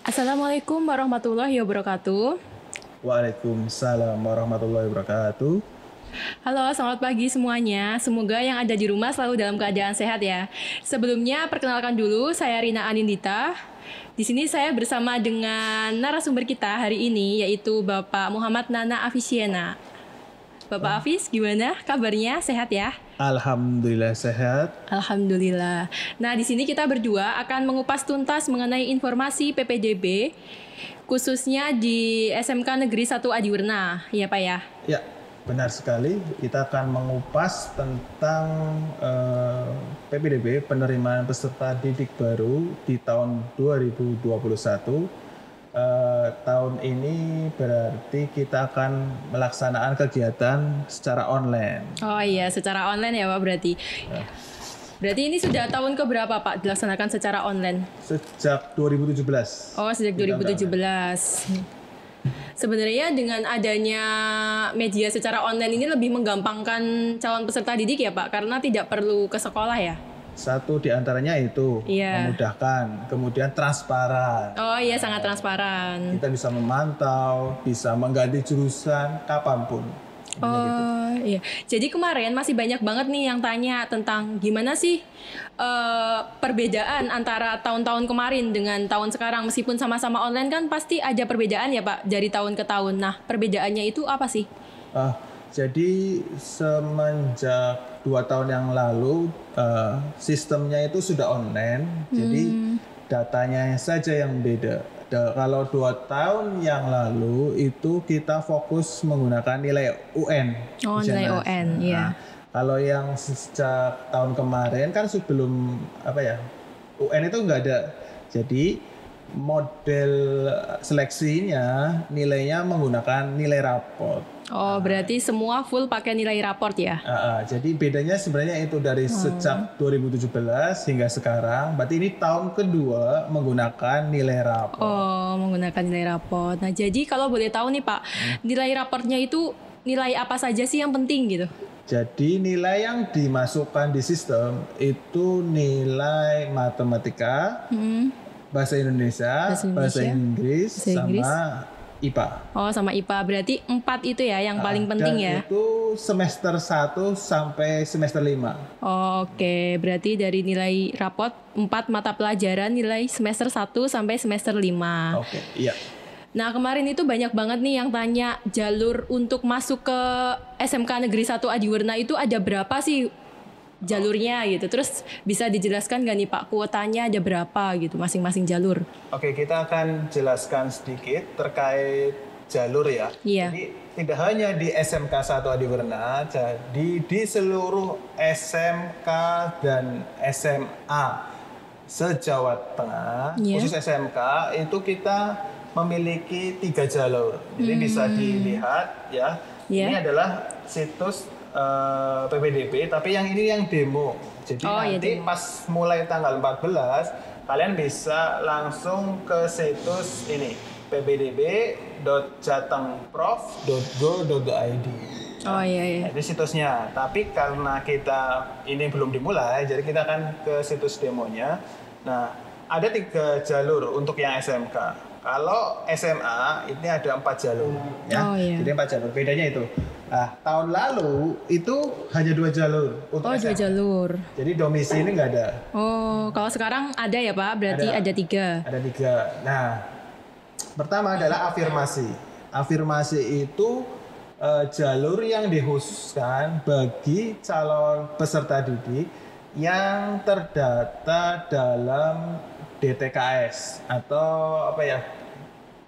Assalamualaikum warahmatullahi wabarakatuh. Waalaikumsalam warahmatullahi wabarakatuh. Halo, selamat pagi semuanya. Semoga yang ada di rumah selalu dalam keadaan sehat ya. Sebelumnya, perkenalkan dulu, saya Rina Anindita. Di sini saya bersama dengan narasumber kita hari ini, yaitu Bapak Muhammad Nana Afisiena. Bapak Afis, gimana kabarnya? Sehat ya? Alhamdulillah sehat. Alhamdulillah. Nah, di sini kita berdua akan mengupas tuntas mengenai informasi PPDB, khususnya di SMK Negeri 1 Adiwerna, ya Pak ya? Ya, benar sekali. Kita akan mengupas tentang PPDB, penerimaan peserta didik baru di tahun 2021. Tahun ini berarti kita akan melaksanakan kegiatan secara online. Oh iya, secara online ya Pak berarti. Berarti ini sudah tahun keberapa Pak dilaksanakan secara online? Sejak 2017. Oh, sejak 2017. Sebenarnya dengan adanya media secara online ini lebih menggampangkan calon peserta didik ya Pak, karena tidak perlu ke sekolah ya? Satu di antaranya itu memudahkan, kemudian transparan. Oh iya, sangat transparan. Kita bisa memantau, bisa mengganti jurusan kapanpun. Oh iya, jadi kemarin masih banyak banget nih yang tanya tentang gimana sih perbedaan antara tahun-tahun kemarin dengan tahun sekarang. Meskipun sama-sama online kan pasti ada perbedaan ya Pak dari tahun ke tahun. Nah, perbedaannya itu apa sih? Jadi semenjak 2 tahun yang lalu sistemnya itu sudah online, jadi datanya saja yang beda. Kalau 2 tahun yang lalu itu kita fokus menggunakan nilai UN. Oh, nilai UN, iya. Kalau yang sejak tahun kemarin kan sebelum UN itu nggak ada. Jadi model seleksinya nilainya menggunakan nilai raport. Oh, berarti semua full pakai nilai raport ya? Jadi bedanya sebenarnya itu dari sejak 2017 hingga sekarang. Berarti ini tahun kedua menggunakan nilai raport. Oh, menggunakan nilai raport. Nah, jadi kalau boleh tahu nih Pak, nilai raportnya itu nilai apa saja sih yang penting gitu? Jadi nilai yang dimasukkan di sistem itu nilai matematika, bahasa Indonesia, bahasa Inggris, sama IPA. Oh, sama IPA. Berarti 4 itu ya yang paling penting ya? Dan itu semester 1 sampai semester 5. Oh, oke. Berarti dari nilai raport 4 mata pelajaran nilai semester 1 sampai semester 5. Oke, iya. Nah, kemarin itu banyak banget nih yang tanya jalur untuk masuk ke SMK Negeri 1 Adiwerna itu ada berapa sih jalurnya gitu. Terus bisa dijelaskan gak nih Pak, kuotanya ada berapa gitu masing-masing jalur? Oke, kita akan jelaskan sedikit terkait jalur ya. Iya. Jadi tidak hanya di SMK 1 Adiwerna, jadi di seluruh SMK dan SMA se-Jawa Tengah, khusus SMK itu kita memiliki 3 jalur. Jadi bisa dilihat ya. Ini adalah situs PPDB, tapi yang ini yang demo. Jadi nanti pas mulai tanggal 14 kalian bisa langsung ke situs ini ppdb.jatengprof.go.id. Oh iya. Ini situsnya. Tapi karena kita ini belum dimulai, jadi kita akan ke situs demonya. Nah, ada 3 jalur untuk yang SMK. Kalau SMA ini ada 4 jalur, ya. Jadi 4 jalur. Bedanya itu. Nah, tahun lalu itu hanya 2 jalur untuk SMA. 2 jalur. Jadi domisili nggak ada. Oh, kalau sekarang ada ya Pak? Berarti ada 3. Ada 3. Nah, pertama adalah afirmasi. Afirmasi itu jalur yang dikhususkan bagi calon peserta didik yang terdata dalam DTKS atau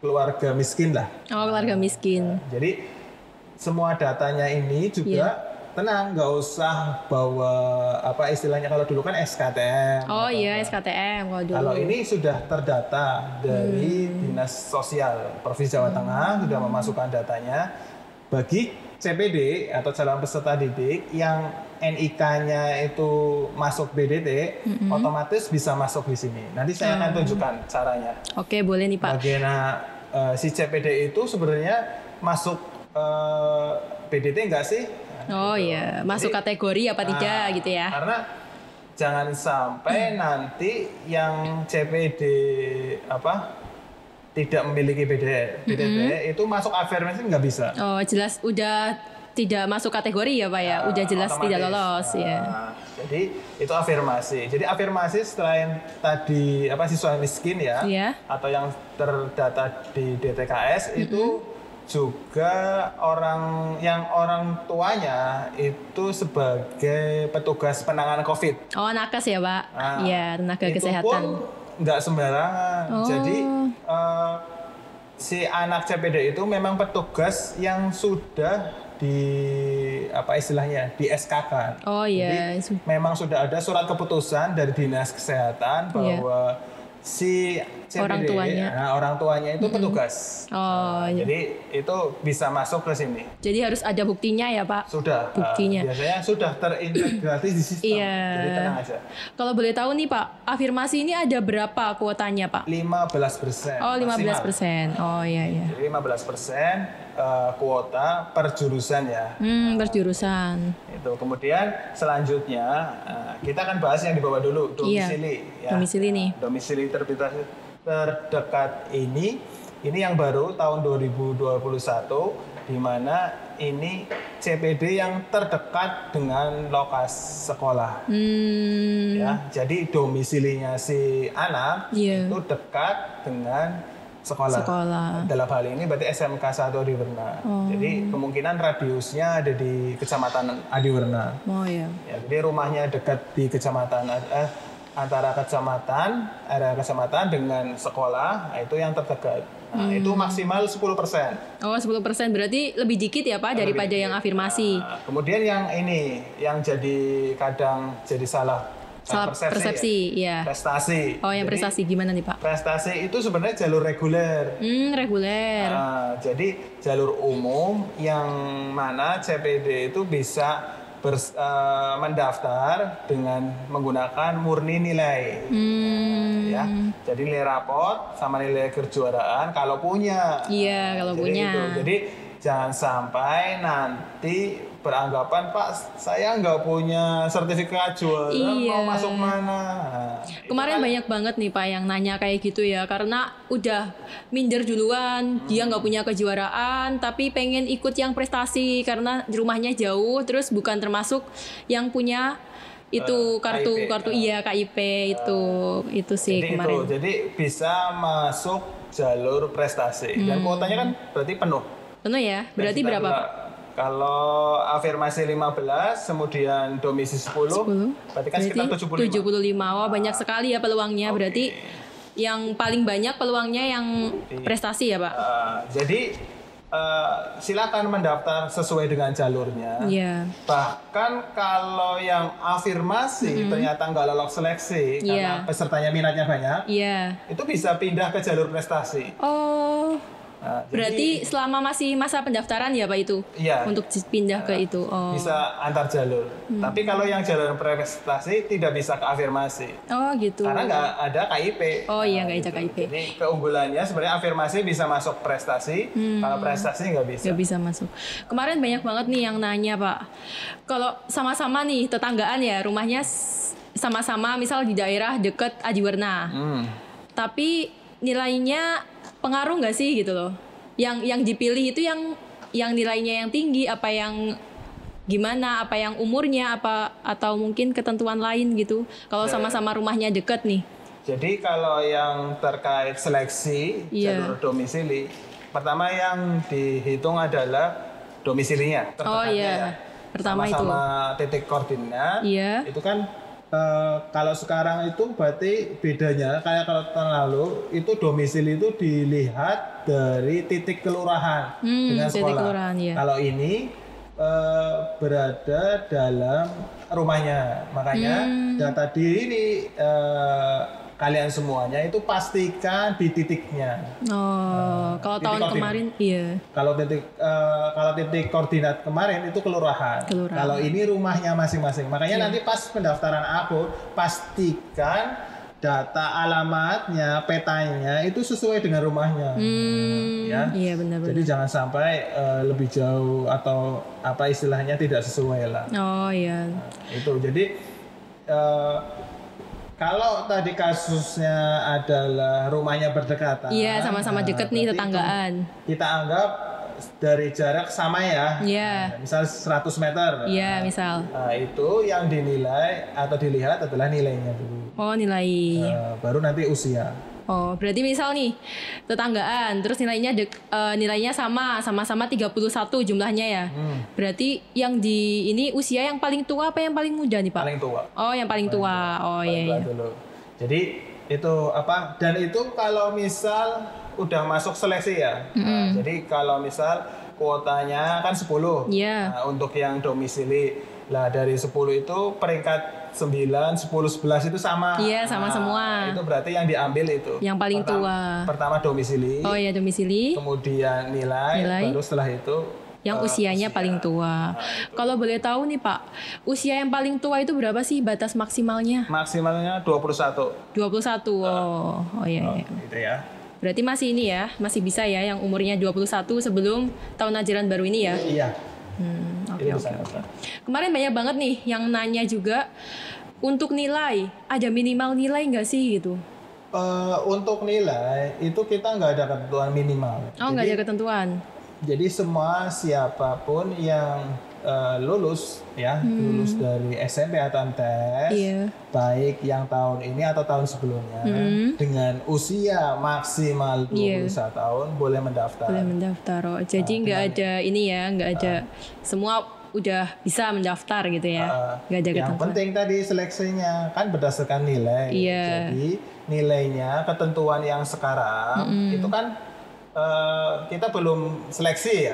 keluarga miskin lah. Oh, keluarga miskin. Jadi semua datanya ini juga tenang, nggak usah bawa istilahnya kalau dulu kan SKTM. Oh iya, SKTM kalau dulu. Kalau ini sudah terdata dari Dinas Sosial Provinsi Jawa Tengah, sudah memasukkan datanya. Bagi CPD atau calon peserta didik yang NIK-nya itu masuk BDT, otomatis bisa masuk di sini. Nanti saya akan tunjukkan caranya. Oke, boleh nih Pak. Bagaimana si CPD itu sebenarnya masuk BDT enggak sih? Oh iya, masuk kategori apa tidak gitu ya? Karena jangan sampai nanti yang CPD tidak memiliki BDD itu masuk afirmasi nggak bisa. Oh, jelas udah tidak masuk kategori ya Pak ya, udah jelas otomatis. tidak lolos ya. Jadi itu afirmasi. Jadi afirmasi selain tadi siswa miskin ya, atau yang terdata di DTKS itu juga orang tuanya itu sebagai petugas penanganan COVID. Oh, nakes ya Pak? Iya, tenaga kesehatan. Itu pun nggak sembarangan. Jadi si anak CPD itu memang petugas yang sudah di di SK-kan. Oh iya. Jadi memang sudah ada surat keputusan dari Dinas Kesehatan bahwa si CPD, orang tuanya itu petugas. Jadi itu bisa masuk ke sini. Jadi harus ada buktinya ya Pak? Sudah. Buktinya. Biasanya sudah terintegrasi di sistem. Jadi tenang aja. Kalau boleh tahu nih Pak, afirmasi ini ada berapa kuotanya Pak? 15%. Oh 15%. Oh iya. Jadi 15% kuota per jurusan ya. Per jurusan. Itu kemudian selanjutnya kita akan bahas yang di bawah dulu, domisili. Ya. Domisili nih. Domisili terdekat ini yang baru tahun 2021, di mana ini CPD yang terdekat dengan lokasi sekolah. Ya, jadi domisilinya si anak itu dekat dengan sekolah. Dalam hal ini berarti SMK 1 Adiwerna. Jadi kemungkinan radiusnya ada di Kecamatan Adiwerna. Oh iya. Ya, jadi rumahnya dekat di kecamatan antara area kecamatan dengan sekolah, itu yang terdekat. Nah, itu maksimal 10%. Oh, 10% berarti lebih dikit ya Pak daripada yang afirmasi. Kemudian yang ini yang kadang jadi salah persepsi ya. Prestasi. Oh, yang prestasi gimana nih Pak? Prestasi itu sebenarnya jalur reguler. Reguler. Jadi jalur umum yang mana CPD itu bisa mendaftar dengan menggunakan murni nilai. Ya. Jadi nilai raport sama nilai kejuaraan kalau punya. Iya, kalau punya. Itu. Jadi jangan sampai nanti beranggapan Pak saya nggak punya sertifikat juara mau masuk mana. Kemarin banyak banget nih Pak yang nanya kayak gitu ya, karena udah minder duluan, dia nggak punya kejuaraan tapi pengen ikut yang prestasi karena rumahnya jauh, terus bukan termasuk yang punya itu kartu KIP itu sih jadi kemarin. Jadi bisa masuk jalur prestasi dan kuotanya kan berarti penuh ya, berarti berapa Pak? Kalau afirmasi 15, kemudian domisi 10, berarti kan sekitar 75. Wah, banyak sekali ya peluangnya. Berarti yang paling banyak peluangnya yang prestasi ya Pak? Jadi silakan mendaftar sesuai dengan jalurnya. Bahkan kalau yang afirmasi ternyata nggak lolos seleksi karena pesertanya minatnya banyak, itu bisa pindah ke jalur prestasi. Berarti selama masih masa pendaftaran ya Pak itu? Untuk pindah ke itu. Bisa antar jalur. Tapi kalau yang jalur prestasi tidak bisa ke afirmasi. Gitu. Karena nggak ada KIP. Nggak ada KIP. Jadi keunggulannya sebenarnya afirmasi bisa masuk prestasi. Kalau prestasi nggak bisa. Nggak bisa masuk. Kemarin banyak banget nih yang nanya Pak. Kalau sama-sama nih tetanggaan ya, rumahnya sama-sama misal di daerah dekat Adiwerna. Tapi nilainya pengaruh nggak sih gitu loh? Yang dipilih itu yang nilainya yang tinggi, apa yang gimana, apa yang umurnya, apa atau mungkin ketentuan lain gitu. Kalau sama-sama rumahnya deket nih. Jadi kalau yang terkait seleksi jalur domisili, pertama yang dihitung adalah domisilinya. Pertama sama-sama titik koordinat. Itu kan kalau sekarang itu berarti bedanya kayak kalau tahun lalu itu domisili itu dilihat dari titik kelurahan dengan sekolah. Kalau ini berada dalam rumahnya, makanya data diri ini kalian semuanya itu pastikan di titiknya. Kalau tahun kemarin Kalau titik koordinat kemarin itu kelurahan. Kalau ini rumahnya masing-masing. Makanya nanti pas pendaftaran aku pastikan data alamatnya, petanya itu sesuai dengan rumahnya. Iya benar-benar. Jadi jangan sampai lebih jauh atau apa istilahnya tidak sesuai lah. Iya. Itu jadi Kalau tadi kasusnya adalah rumahnya berdekatan. Iya, sama-sama deket nih tetanggaan. Kita anggap dari jarak sama ya. Iya. Misal 100 meter. Iya, misal. Nah, itu yang dinilai atau dilihat adalah nilainya dulu. Oh, nilai. Baru nanti usia. Oh, berarti misal nih tetanggaan, terus nilainya sama-sama 31 jumlahnya ya. Berarti yang di ini usia yang paling tua apa yang paling muda nih, Pak? Paling tua. Oh, yang paling tua. Oh, iya. Dulu. Jadi itu apa? Dan itu kalau misal udah masuk seleksi ya. Nah, jadi kalau misal kuotanya kan 10. Iya. Nah, untuk yang domisili. Lah dari 10 itu peringkat 9, 10, 11 itu sama. Iya, sama semua. Itu berarti yang diambil itu. Yang paling tua. Pertama domisili. Oh iya, domisili. Kemudian nilai. Baru setelah itu yang usianya paling tua. Kalau boleh tahu nih Pak, usia yang paling tua itu berapa sih batas maksimalnya? Maksimalnya 21. 21. Oh iya. Gitu ya. Berarti masih ini ya, masih bisa ya yang umurnya 21 sebelum tahun ajaran baru ini ya? Iya. Oke. Kemarin banyak banget nih yang nanya juga untuk nilai, ada minimal nilai nggak sih gitu? Untuk nilai itu kita nggak ada ketentuan minimal. Oh, nggak ada ketentuan. Jadi semua siapapun yang lulus ya, lulus dari SMP atau MTS, baik yang tahun ini atau tahun sebelumnya, dengan usia maksimal 21 tahun boleh mendaftar. Boleh mendaftar. Oh, jadi nggak ada ini ya, nggak ada semua udah bisa mendaftar gitu ya. Nggak ada ketentuan. Yang penting tadi seleksinya kan berdasarkan nilai. Jadi nilainya ketentuan yang sekarang itu kan kita belum seleksi ya,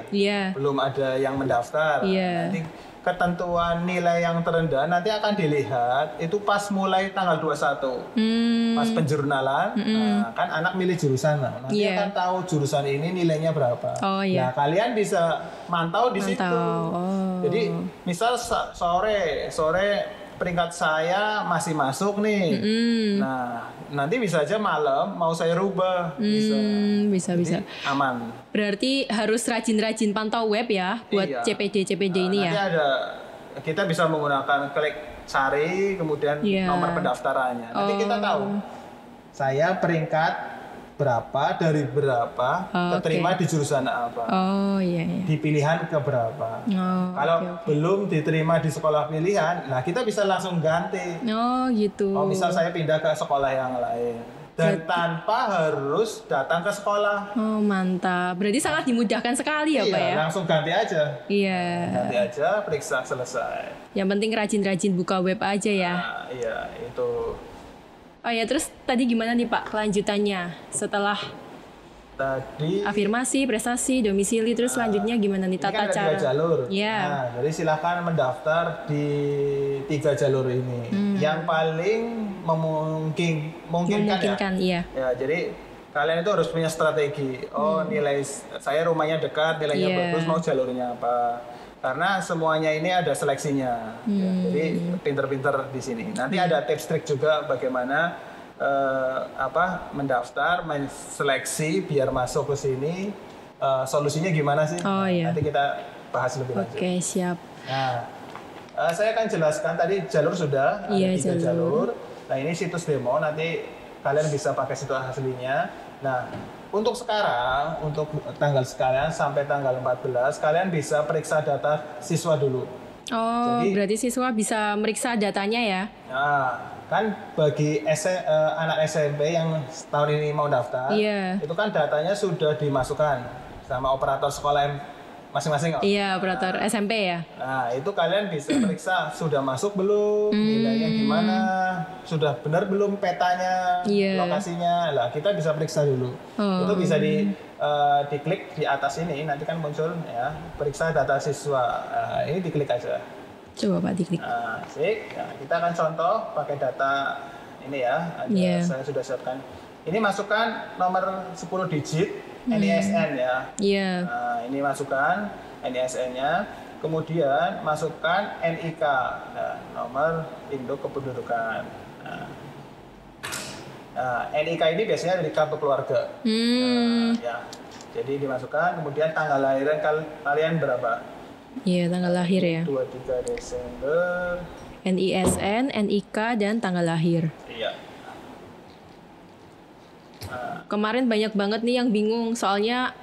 belum ada yang mendaftar. Nanti ketentuan nilai yang terendah nanti akan dilihat itu pas mulai tanggal 21, pas penjurnalan. Nah, kan anak milih jurusan, nanti akan tahu jurusan ini nilainya berapa. Nah, kalian bisa mantau di situ. Jadi misal sore peringkat saya masih masuk nih. Nah, nanti bisa aja malam mau saya rubah. Bisa. Aman. Berarti harus rajin-rajin pantau web ya buat CPD ini nanti ya. Kita bisa menggunakan klik cari kemudian nomor pendaftarannya. Nanti kita tahu saya peringkat berapa dari berapa keterima di jurusan apa. Di pilihan ke berapa. Kalau belum diterima di sekolah pilihan, nah kita bisa langsung ganti. Gitu. Misal saya pindah ke sekolah yang lain dan tanpa harus datang ke sekolah. Mantap. Berarti sangat dimudahkan sekali ya, Pak ya. Langsung ganti aja. Ganti aja, periksa selesai. Yang penting rajin-rajin buka web aja ya. Iya, itu. Oh ya, terus tadi gimana nih Pak kelanjutannya setelah tadi afirmasi, prestasi, domisili, terus selanjutnya gimana nih tata cara? Ada 3 jalur. Nah, jadi silakan mendaftar di 3 jalur ini. Yang paling memungkinkan ya. Ya, jadi kalian itu harus punya strategi. Nilai saya rumahnya dekat, nilainya bagus, mau jalurnya apa? Karena semuanya ini ada seleksinya, jadi pinter-pinter di sini. Nanti ada tips trik juga bagaimana mendaftar, seleksi biar masuk ke sini. Solusinya gimana sih? Nanti kita bahas lebih lanjut. Oke, siap. Nah, saya akan jelaskan tadi jalur sudah, ada 3 jalur. Nah, ini situs demo, nanti kalian bisa pakai situs aslinya. Nah, untuk sekarang, untuk tanggal sekarang sampai tanggal 14, kalian bisa periksa data siswa dulu. Jadi, berarti siswa bisa meriksa datanya ya? Nah, kan bagi anak SMP yang tahun ini mau daftar, itu kan datanya sudah dimasukkan sama operator sekolah masing-masing. Iya, operator SMP ya. Nah, itu kalian bisa periksa sudah masuk belum, nilainya gimana, sudah benar belum petanya, lokasinya. Lah, kita bisa periksa dulu. Itu bisa diklik di atas ini, nanti kan muncul ya, periksa data siswa. Nah, ini diklik aja. Coba Pak diklik. Nah, kita akan contoh pakai data ini ya. Saya sudah siapkan. Ini masukkan nomor 10 digit NISN ya. Nah, ini masukkan NISN-nya. Kemudian masukkan NIK, nomor induk kependudukan. NIK ini biasanya dari kartu keluarga. Jadi dimasukkan. Kemudian tanggal lahiran kalian berapa? Iya, tanggal lahir ya. 23 Desember NISN, NIK, dan tanggal lahir. Iya. Kemarin banyak banget nih yang bingung soalnya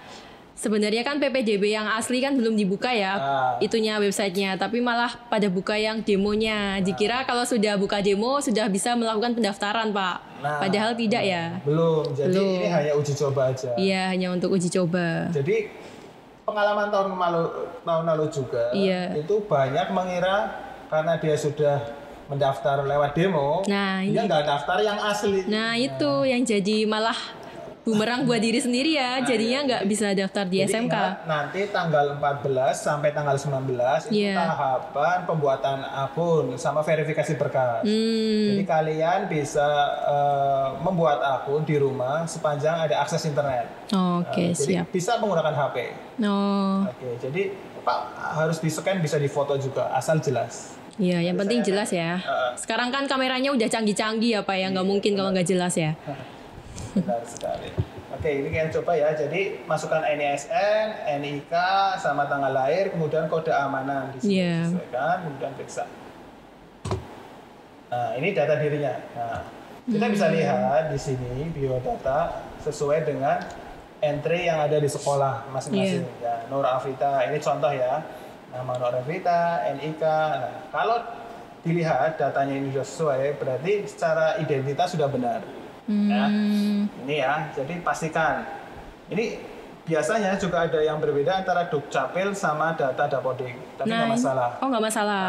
sebenarnya kan PPDB yang asli kan belum dibuka ya itunya websitenya, tapi malah pada buka yang demonya. Dikira kalau sudah buka demo sudah bisa melakukan pendaftaran Pak, padahal tidak ya. Belum, jadi ini hanya uji coba aja. Iya, hanya untuk uji coba. Jadi pengalaman tahun lalu juga itu banyak mengira karena dia sudah mendaftar lewat demo, dia nggak daftar yang asli. Nah itu yang jadi malah bumerang buat diri sendiri ya, jadinya nggak bisa daftar di SMK. Nanti tanggal 14 sampai tanggal 19 itu tahapan pembuatan akun sama verifikasi berkas. Jadi kalian bisa membuat akun di rumah sepanjang ada akses internet. Oke, jadi siap. bisa menggunakan HP. Oke, jadi Pak harus di-scan, bisa difoto juga asal jelas. Iya, yang penting jelas ya. Sekarang kan kameranya udah canggih-canggih ya Pak ya, nggak mungkin kalau nggak jelas ya. Benar sekali. Oke, ini kalian coba ya. Jadi masukkan NISN, NIK, sama tanggal lahir, kemudian kode amanan di sini disesuaikan, kemudian periksa. Nah, ini data dirinya. Nah, kita bisa lihat di sini biodata sesuai dengan entry yang ada di sekolah masing-masing. Ya, Nur Afrita, ini contoh ya. Nama Nur Afrita, NIK. Nah, kalau dilihat datanya ini sudah sesuai, berarti secara identitas sudah benar. Ya, ini ya, jadi pastikan. Ini biasanya juga ada yang berbeda antara Dukcapil sama data Dapodik, tapi nggak masalah. Oh, nggak masalah.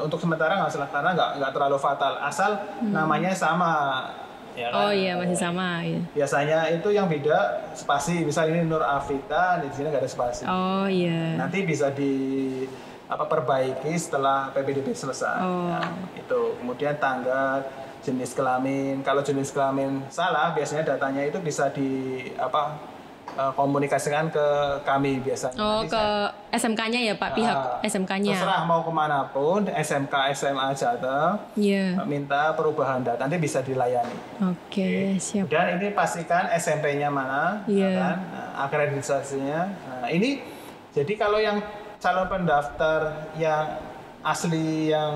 Untuk sementara nggak masalah karena nggak terlalu fatal, asal namanya sama. Ya kan? Oh iya, masih sama. Ya. Biasanya itu yang beda spasi, misal ini Nur Afita, di sini nggak ada spasi. Oh iya. Nanti bisa perbaiki setelah PPDB selesai. Ya, itu kemudian tanggal, jenis kelamin. Kalau jenis kelamin salah, biasanya datanya itu bisa komunikasikan ke kami biasanya. Oh, ke SMK-nya ya Pak, pihak SMK-nya. Terserah mau kemanapun, SMK, SMA Jateng, minta perubahan data, nanti bisa dilayani. Oke, siap. Dan ini pastikan SMP-nya mana, kan? Nah, akreditasasinya. Nah, ini jadi kalau yang calon pendaftar yang asli yang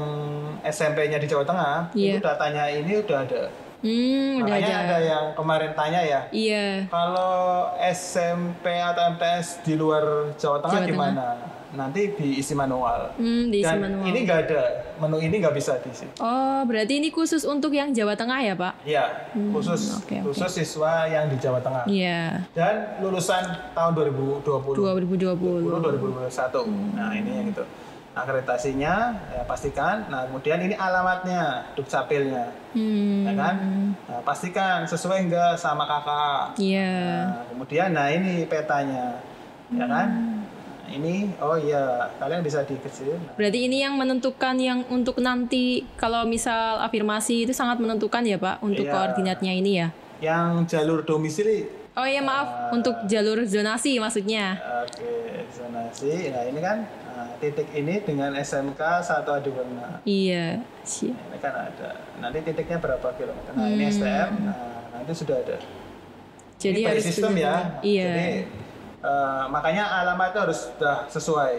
SMP-nya di Jawa Tengah, itu datanya ini udah ada. Makanya ada yang kemarin tanya ya. Iya. Kalau SMP atau MTS di luar Jawa Tengah gimana? Nanti diisi manual. Diisi Dan manual. ini nggak ada, menu ini nggak bisa diisi. Oh, berarti ini khusus untuk yang Jawa Tengah ya Pak? Iya, khusus siswa yang di Jawa Tengah. Iya. Dan lulusan tahun 2021. Nah ini yang itu. Akreditasinya ya pastikan. Nah kemudian ini alamatnya, Dukcapilnya, ya kan? Nah, pastikan sesuai enggak sama kakak. Iya. Nah, kemudian ini petanya, ya kan? Nah, ini kalian bisa dikecil. Berarti ini yang menentukan yang untuk nanti kalau misal afirmasi itu sangat menentukan ya Pak untuk koordinatnya ini ya. Yang jalur domisili. Oh iya maaf, untuk jalur zonasi maksudnya. Oke, zonasi. Nah ini kan. Titik ini dengan SMK 1 Adiwarna. Iya, siap. Ini kan ada. Nanti titiknya berapa kilometer? Nah, ini STM. Nah, nanti sudah ada. Jadi ini harus sistem ya. Iya. Jadi makanya alamatnya harus sudah sesuai.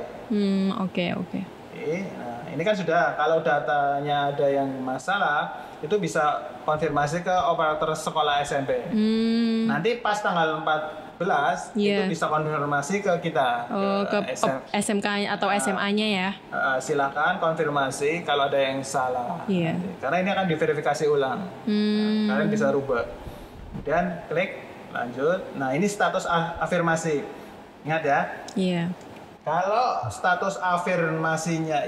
Oke. Nah, ini kan sudah. Kalau datanya ada yang masalah, itu bisa konfirmasi ke operator sekolah SMP. Nanti pas tanggal 14 itu bisa konfirmasi ke kita, ke SMK atau SMA-nya ya. Silakan konfirmasi kalau ada yang salah. Karena ini akan diverifikasi ulang. Kalian bisa rubah. Kemudian klik lanjut. Nah ini status afirmasi. Ingat ya. Iya. Kalau status afirmasinya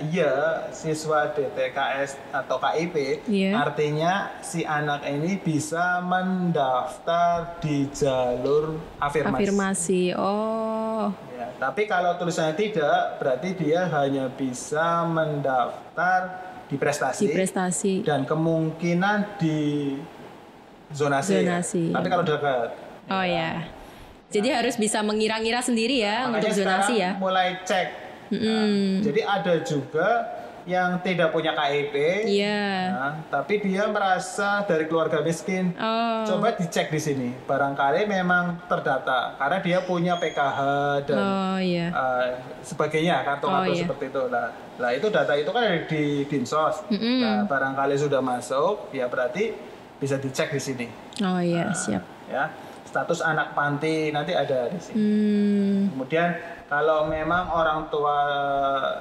siswa DTKS atau KIP, artinya si anak ini bisa mendaftar di jalur afirmasi. Oh. Ya, tapi kalau tulisannya tidak, berarti dia hanya bisa mendaftar di prestasi. Dan kemungkinan di zonasi. Ya. Tapi kalau dekat. Oh ya. Jadi harus bisa mengira-ngira sendiri ya untuk zonasi ya. Mulai cek. Jadi ada juga yang tidak punya KIP, Iya. nah, tapi dia merasa dari keluarga miskin. Oh. Coba dicek di sini, barangkali memang terdata karena dia punya PKH dan iya. sebagainya, kartu-kartu iya. seperti itu. Nah, itu data itu kan ada di Dinsos. Nah, barangkali sudah masuk, ya berarti bisa dicek di sini. Oh iya, siap. Ya, status anak panti nanti ada di sini. Kemudian kalau memang orang tua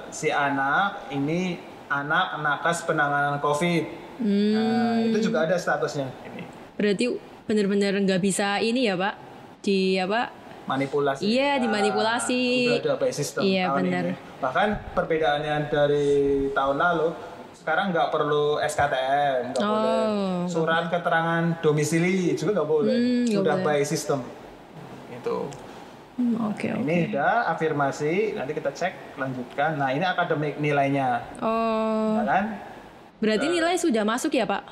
si anak ini anak nakes penanganan COVID, nah, itu juga ada statusnya ini. Berarti benar-benar nggak bisa ini ya Pak, di apa? Manipulasi. Iya, dimanipulasi. Udah ada by system Iya, tahun benar. ini. Bahkan perbedaannya dari tahun lalu, sekarang nggak perlu SKTM, nggak boleh. Surat keterangan domisili juga nggak boleh. Sudah by system. Itu. Oke. Ini udah afirmasi, nanti kita cek, lanjutkan. Nah, ini akademik nilainya. Oh. Ya kan? Berarti nilai sudah masuk ya Pak?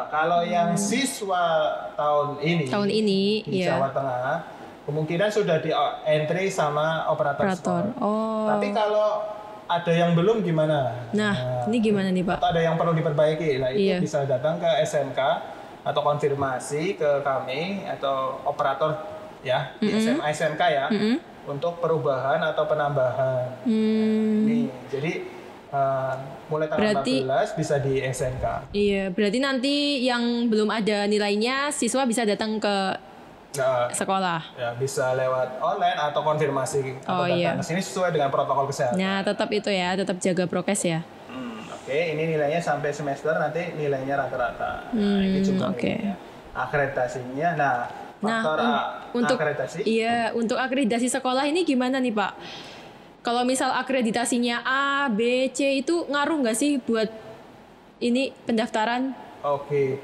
Kalau yang siswa tahun ini di iya. Jawa Tengah, kemungkinan sudah di entry sama operator. Oh. Tapi kalau ada yang belum gimana? Nah, ini gimana nih Pak? Atau ada yang perlu diperbaiki? Nah, itu Iya. bisa datang ke SMK atau konfirmasi ke kami atau operator ya di SMA SMK ya untuk perubahan atau penambahan. Nih, jadi mulai tanggal 14 bisa di SMK. Iya, berarti nanti yang belum ada nilainya siswa bisa datang ke sekolah. Ya, bisa lewat online atau konfirmasi atau datang ke sini sesuai dengan protokol kesehatan. Nah, tetap itu ya, tetap jaga prokes ya. Oke, ini nilainya sampai semester nanti nilainya rata-rata. Nah, ini juga nilainya. Akreditasinya. Faktor untuk akreditasi. Iya, untuk akreditasi sekolah ini gimana nih Pak? Kalau misal akreditasinya A, B, C itu ngaruh nggak sih buat ini pendaftaran? Oke.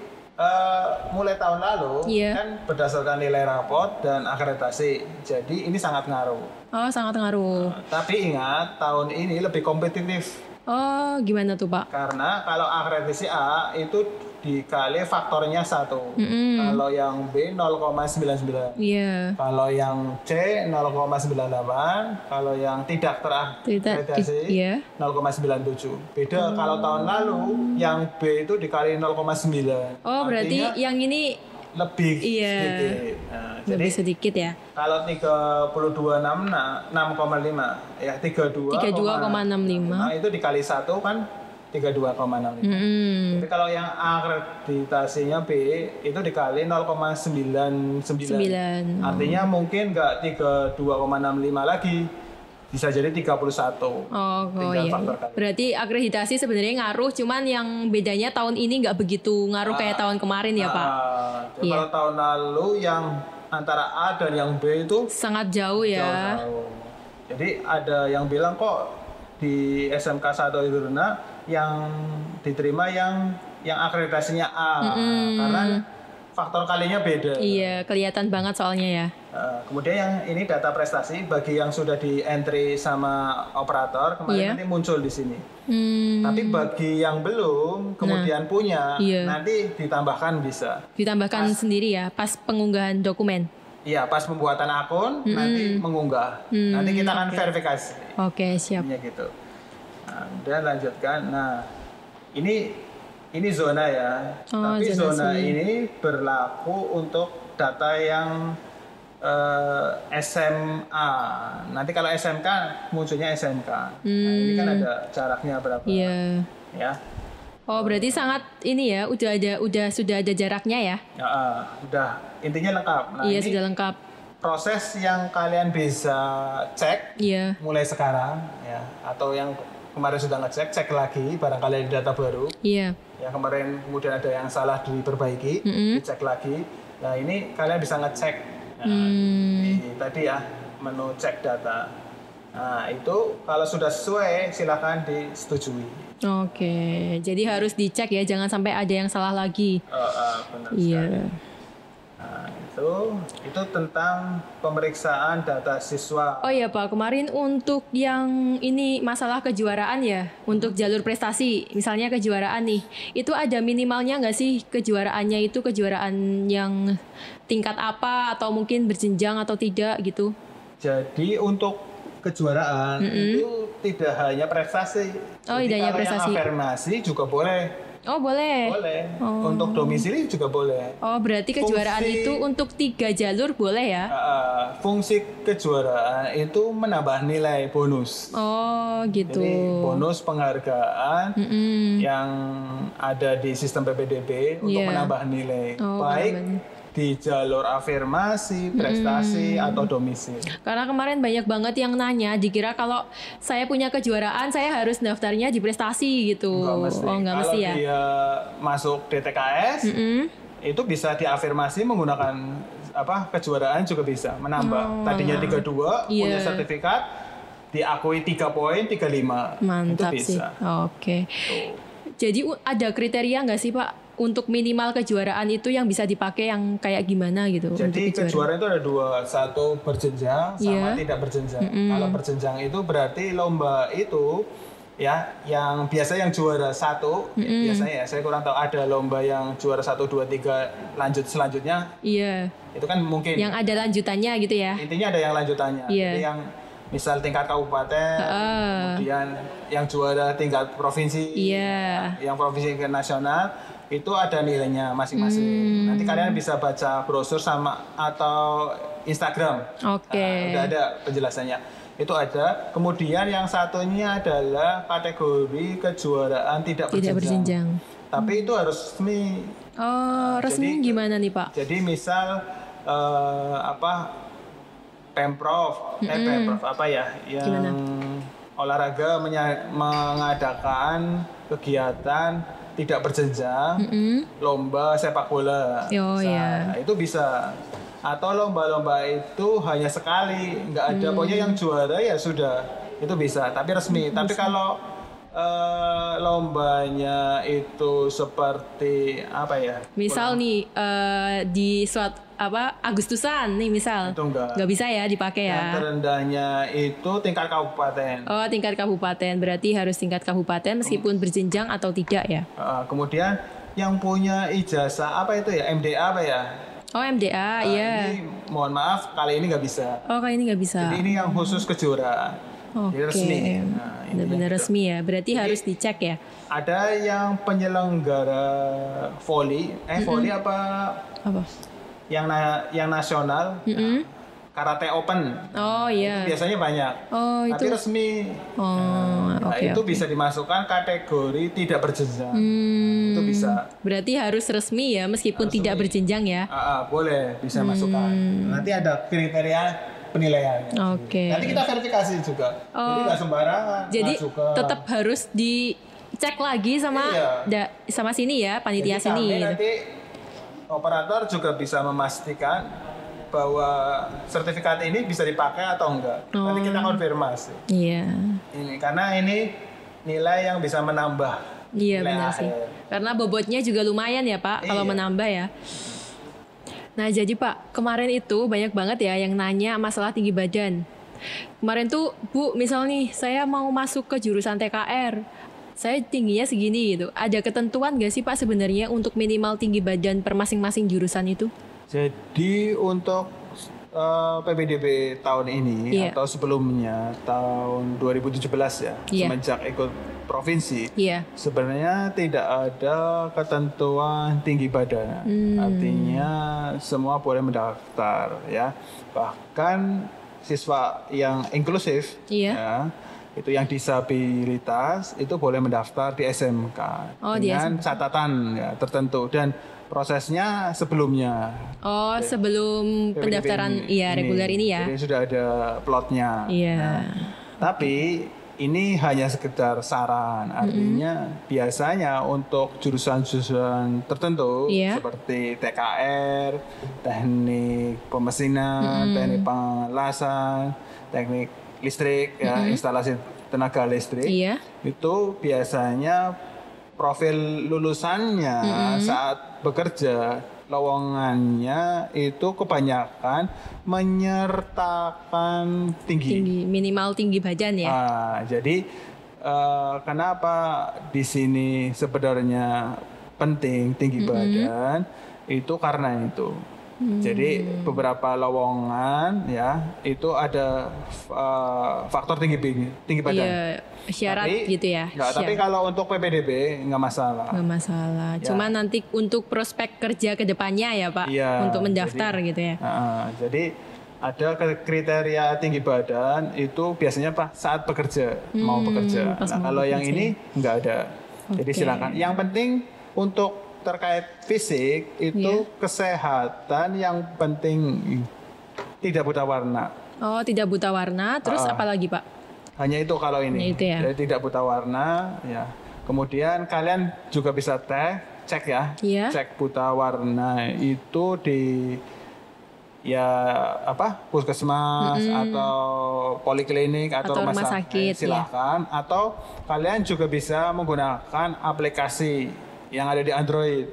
Mulai tahun lalu kan berdasarkan nilai raport dan akreditasi. Jadi ini sangat ngaruh. Oh, sangat ngaruh. Tapi ingat, tahun ini lebih kompetitif. Oh, gimana tuh Pak? Karena kalau akreditasi A itu dikali faktornya 1. Kalau yang B 0,99. Iya. Kalau yang C 0,98. Kalau yang tidak terakreditasi 0,97. Beda kalau tahun lalu yang B itu dikali 0,9. Oh, berarti yang ini lebih sedikit. Nah, lebih sedikit ya. Kalau 32,6,5 ya 32,65. Nah, itu dikali 1 kan 32,65. Tapi kalau yang akreditasinya B itu dikali 0,99. Artinya mungkin nggak 32,65 lagi. Bisa jadi 31. Iya. Berarti akreditasi sebenarnya ngaruh, cuman yang bedanya tahun ini nggak begitu ngaruh kayak tahun kemarin ya Pak? Kalau tahun lalu yang antara A dan yang B itu sangat jauh ya. Jauh. Jadi ada yang bilang kok di SMK 1 Iruna yang diterima yang akreditasinya A karena faktor kalinya beda. Iya, kelihatan banget soalnya ya. Kemudian yang ini data prestasi bagi yang sudah di entry sama operator kemarin nanti muncul di sini. Tapi bagi yang belum kemudian punya nanti ditambahkan bisa. Ditambahkan sendiri ya pas pengunggahan dokumen. Iya, pas pembuatan akun nanti mengunggah. Nanti kita akan verifikasi. Oke, siap. Gitu. Nah, dan lanjutkan. Nah, ini zona ya. Tapi zona ini berlaku untuk data yang SMA. Nanti kalau SMK munculnya SMK. Nah, ini kan ada jaraknya berapa? Iya. Ya. Oh, berarti sangat ini ya, sudah ada jaraknya ya? Udah, intinya lengkap. Nah, iya, ini sudah lengkap. Proses yang kalian bisa cek mulai sekarang ya, atau yang kemarin sudah ngecek, cek lagi barangkali ada data baru. Iya. Ya kemarin kemudian ada yang salah diperbaiki, dicek lagi. Nah ini kalian bisa ngecek. Tadi ya menu cek data. Nah itu kalau sudah sesuai silakan disetujui. Oke, jadi harus dicek ya, jangan sampai ada yang salah lagi. Benar sekali. Nah, itu tentang pemeriksaan data siswa. Oh iya Pak, kemarin untuk yang ini masalah kejuaraan ya, untuk jalur prestasi, misalnya kejuaraan nih, itu ada minimalnya nggak sih kejuaraannya itu kejuaraan yang tingkat apa atau mungkin berjenjang atau tidak gitu? Jadi untuk kejuaraan itu tidak hanya prestasi. Oh, Jadi tidak hanya kalau prestasi. yang afirmasi juga boleh. Oh, boleh. Boleh. Untuk domisili juga boleh. Oh, berarti kejuaraan itu untuk 3 jalur boleh ya? Fungsi kejuaraan itu menambah nilai bonus. Oh, gitu. Jadi bonus penghargaan yang ada di sistem PPDB untuk menambah nilai. Baik di jalur afirmasi, prestasi, atau domisili. Karena kemarin banyak banget yang nanya, dikira kalau saya punya kejuaraan, saya harus daftarnya di prestasi gitu. Enggak mesti. Oh, enggak mesti ya? Kalau dia masuk DTKS, itu bisa diafirmasi menggunakan kejuaraan juga bisa. Menambah. Tadinya 32, punya sertifikat, diakui 3 poin, 35. Mantap itu bisa. sih. Oke. Jadi ada kriteria nggak sih Pak? Untuk minimal kejuaraan itu yang bisa dipakai yang kayak gimana gitu? Jadi kejuaraan itu ada 2, satu berjenjang sama tidak berjenjang. Kalau berjenjang itu berarti lomba itu ya yang biasa yang juara 1 biasanya ya saya kurang tahu, ada lomba yang juara 1, 2, 3 lanjut selanjutnya. Iya. Itu kan mungkin. Yang ada lanjutannya gitu ya? Intinya ada yang lanjutannya. Jadi yang misal tingkat kabupaten, kemudian yang juara tingkat provinsi, yang provinsi ke nasional. Itu ada nilainya masing-masing. Nanti kalian bisa baca brosur sama atau Instagram. Oke. Udah ada penjelasannya. Itu ada. Kemudian yang satunya adalah kategori kejuaraan tidak berjenjang. Tapi itu harus resmi. Oh, resmi gimana nih Pak? Jadi misal Pemprov yang gimana? Olahraga mengadakan kegiatan tidak berjenjang, lomba sepak bola. Itu bisa. Atau lomba-lomba itu hanya sekali, nggak ada. Pokoknya yang juara ya sudah, itu bisa. Tapi resmi. Tapi kalau lombanya itu seperti misal nih di suatu Agustusan nih misal. Itu nggak bisa ya dipakai ya. Yang terendahnya itu tingkat kabupaten. Oh, tingkat kabupaten. Berarti harus tingkat kabupaten meskipun berjenjang atau tidak ya. Kemudian yang punya ijazah MDA Oh, MDA, iya. Ini mohon maaf kali ini nggak bisa. Oh, kali ini nggak bisa. Jadi ini yang khusus kejuaraan. Jadi resmi. Benar-benar resmi ya. Berarti harus dicek ya. Ada yang penyelenggara volley, volley apa? Yang nasional, Karate Open. Oh iya. Itu biasanya banyak. Oh itu. Tapi resmi. Itu bisa dimasukkan kategori tidak berjenjang. Itu bisa. Berarti harus resmi ya, meskipun tidak berjenjang ya. Boleh, bisa masukkan. Nanti ada kriteria penilaian. Nanti kita verifikasi juga. Jadi nggak sembarangan. Jadi tetap harus dicek lagi sama sini ya, panitia sini. Nanti operator juga bisa memastikan bahwa sertifikat ini bisa dipakai atau enggak. Nanti kita konfirmasi. Iya. Karena ini nilai yang bisa menambah. Iya benar sih. Karena bobotnya juga lumayan ya Pak kalau menambah ya. Nah jadi Pak, kemarin itu banyak banget ya yang nanya masalah tinggi badan. Kemarin tuh Bu, misal nih saya mau masuk ke jurusan TKR, saya tingginya segini gitu. Ada ketentuan gak sih Pak sebenarnya untuk minimal tinggi badan per masing-masing jurusan itu? Jadi untuk PPDB tahun ini atau sebelumnya tahun 2017 ya, semenjak ikut provinsi, sebenarnya tidak ada ketentuan tinggi badan. Artinya semua boleh mendaftar ya. Bahkan siswa yang inklusif ya, itu yang disabilitas itu boleh mendaftar di SMK dengan catatan ya, tertentu dan prosesnya sebelumnya. Sebelum pendaftaran reguler ini ya. Jadi sudah ada plotnya. Tapi ini hanya sekedar saran, artinya biasanya untuk jurusan-jurusan tertentu seperti TKR, teknik pemesinan, teknik pengelasan, teknik listrik, instalasi tenaga listrik, itu biasanya profil lulusannya saat bekerja lowongannya itu kebanyakan menyertakan tinggi minimal tinggi badan ya. Jadi kenapa di sini sebenarnya penting tinggi badan itu karena itu Jadi beberapa lowongan ya itu ada faktor tinggi badan. Iya, syarat gitu ya. Tapi kalau untuk PPDB nggak masalah. Nggak masalah. Ya. Cuma nanti untuk prospek kerja ke depannya ya Pak, untuk mendaftar gitu ya. Jadi ada kriteria tinggi badan itu biasanya Pak saat bekerja, mau bekerja. Nah, kalau yang ini nggak ada. Jadi silakan. Yang penting untuk terkait fisik itu kesehatan yang penting, tidak buta warna. Oh, tidak buta warna. Terus apa lagi Pak? Hanya itu kalau ini. Itu ya. Jadi tidak buta warna. Ya. Kemudian kalian juga bisa cek ya. Cek buta warna itu di puskesmas atau poliklinik atau rumah sakit silakan. Atau kalian juga bisa menggunakan aplikasi yang ada di Android.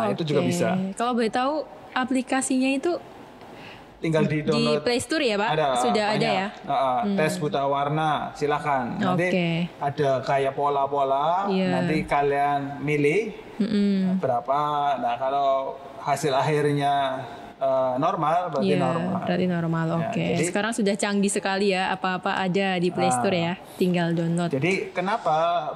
Itu juga bisa. Kalau boleh tahu aplikasinya itu tinggal di download di Play Store ya Pak? Sudah ada ya? Tes buta warna, silakan. Nanti ada kayak pola-pola, nanti kalian milih berapa. Nah kalau hasil akhirnya normal, berarti normal. Berarti normal, oke. Sekarang sudah canggih sekali ya, apa-apa ada di Play Store ya, tinggal download. Jadi kenapa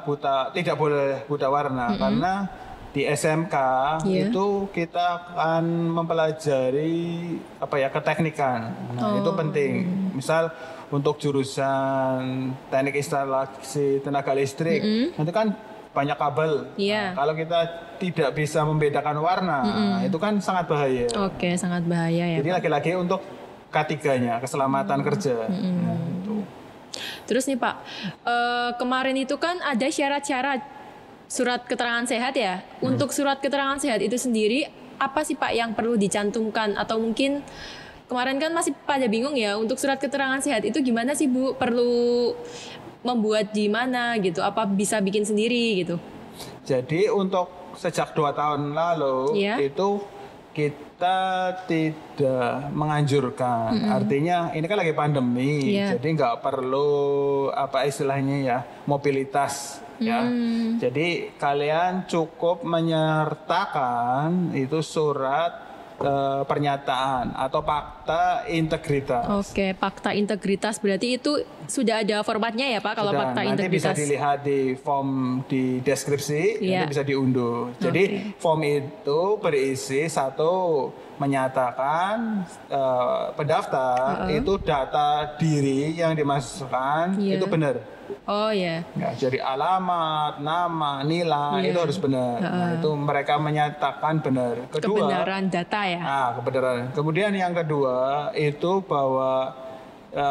tidak boleh buta warna? Karena di SMK itu kita akan mempelajari keteknikan. Nah itu penting. Misal untuk jurusan teknik instalasi tenaga listrik, nanti kan banyak kabel. Nah, kalau kita tidak bisa membedakan warna, itu kan sangat bahaya. Oke, sangat bahaya ya. Jadi lagi-lagi untuk K3-nya, keselamatan kerja. Nah, itu. Terus nih Pak, kemarin itu kan ada syarat-syarat surat keterangan sehat ya. Untuk surat keterangan sehat itu sendiri, apa sih Pak yang perlu dicantumkan? Atau mungkin kemarin kan masih pada bingung ya, untuk surat keterangan sehat itu gimana sih Bu? Perlu membuat di mana gitu? Apa bisa bikin sendiri gitu? Jadi untuk sejak 2 tahun lalu itu kita tidak menganjurkan. Artinya ini kan lagi pandemi, jadi nggak perlu mobilitas ya. Jadi kalian cukup menyertakan itu surat pernyataan atau fakta integritas. Oke, fakta integritas berarti itu sudah ada formatnya ya Pak kalau fakta integritas. Nanti bisa dilihat di form di deskripsi, nanti bisa diunduh. Jadi form itu berisi satu menyatakan pendaftar itu data diri yang dimasukkan itu benar. Oh ya. Jadi alamat, nama, nilai itu harus benar. Nah, itu mereka menyatakan benar. Kedua, kebenaran data ya. Kebenaran. Kemudian yang kedua itu bahwa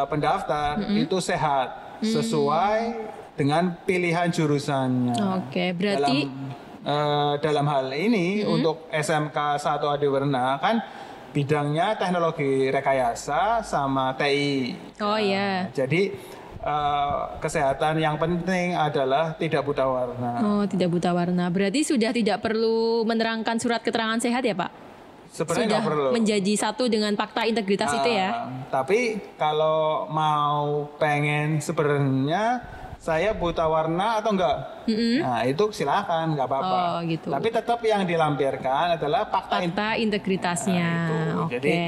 pendaftar itu sehat sesuai dengan pilihan jurusannya. Oke, berarti dalam hal ini untuk SMK 1 Adiwarna kan bidangnya teknologi rekayasa sama TI. Oh iya. Jadi kesehatan yang penting adalah tidak buta warna. Oh, tidak buta warna. Berarti sudah tidak perlu menerangkan surat keterangan sehat ya, Pak? Sebenarnya nggak perlu. Menjadi satu dengan fakta integritas itu ya. Tapi kalau mau pengen sebenarnya saya buta warna atau enggak, nah itu silakan, nggak apa-apa. Oh, gitu. Tapi tetap yang dilampirkan adalah fakta integritasnya. Nah, Jadi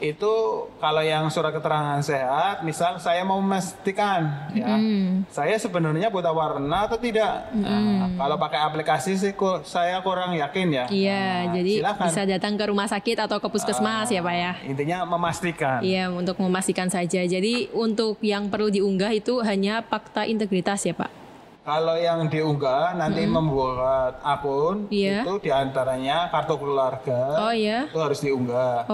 itu kalau yang surat keterangan sehat, misal saya mau memastikan ya, saya sebenarnya buta warna atau tidak. Nah, kalau pakai aplikasi sih saya kurang yakin ya. Iya, jadi silakan. Bisa datang ke rumah sakit atau ke puskesmas ya Pak ya. Intinya memastikan. Iya, untuk memastikan saja. Jadi untuk yang perlu diunggah itu hanya fakta integritas ya Pak. Kalau yang diunggah nanti membuat akun itu diantaranya kartu keluarga, itu harus diunggah.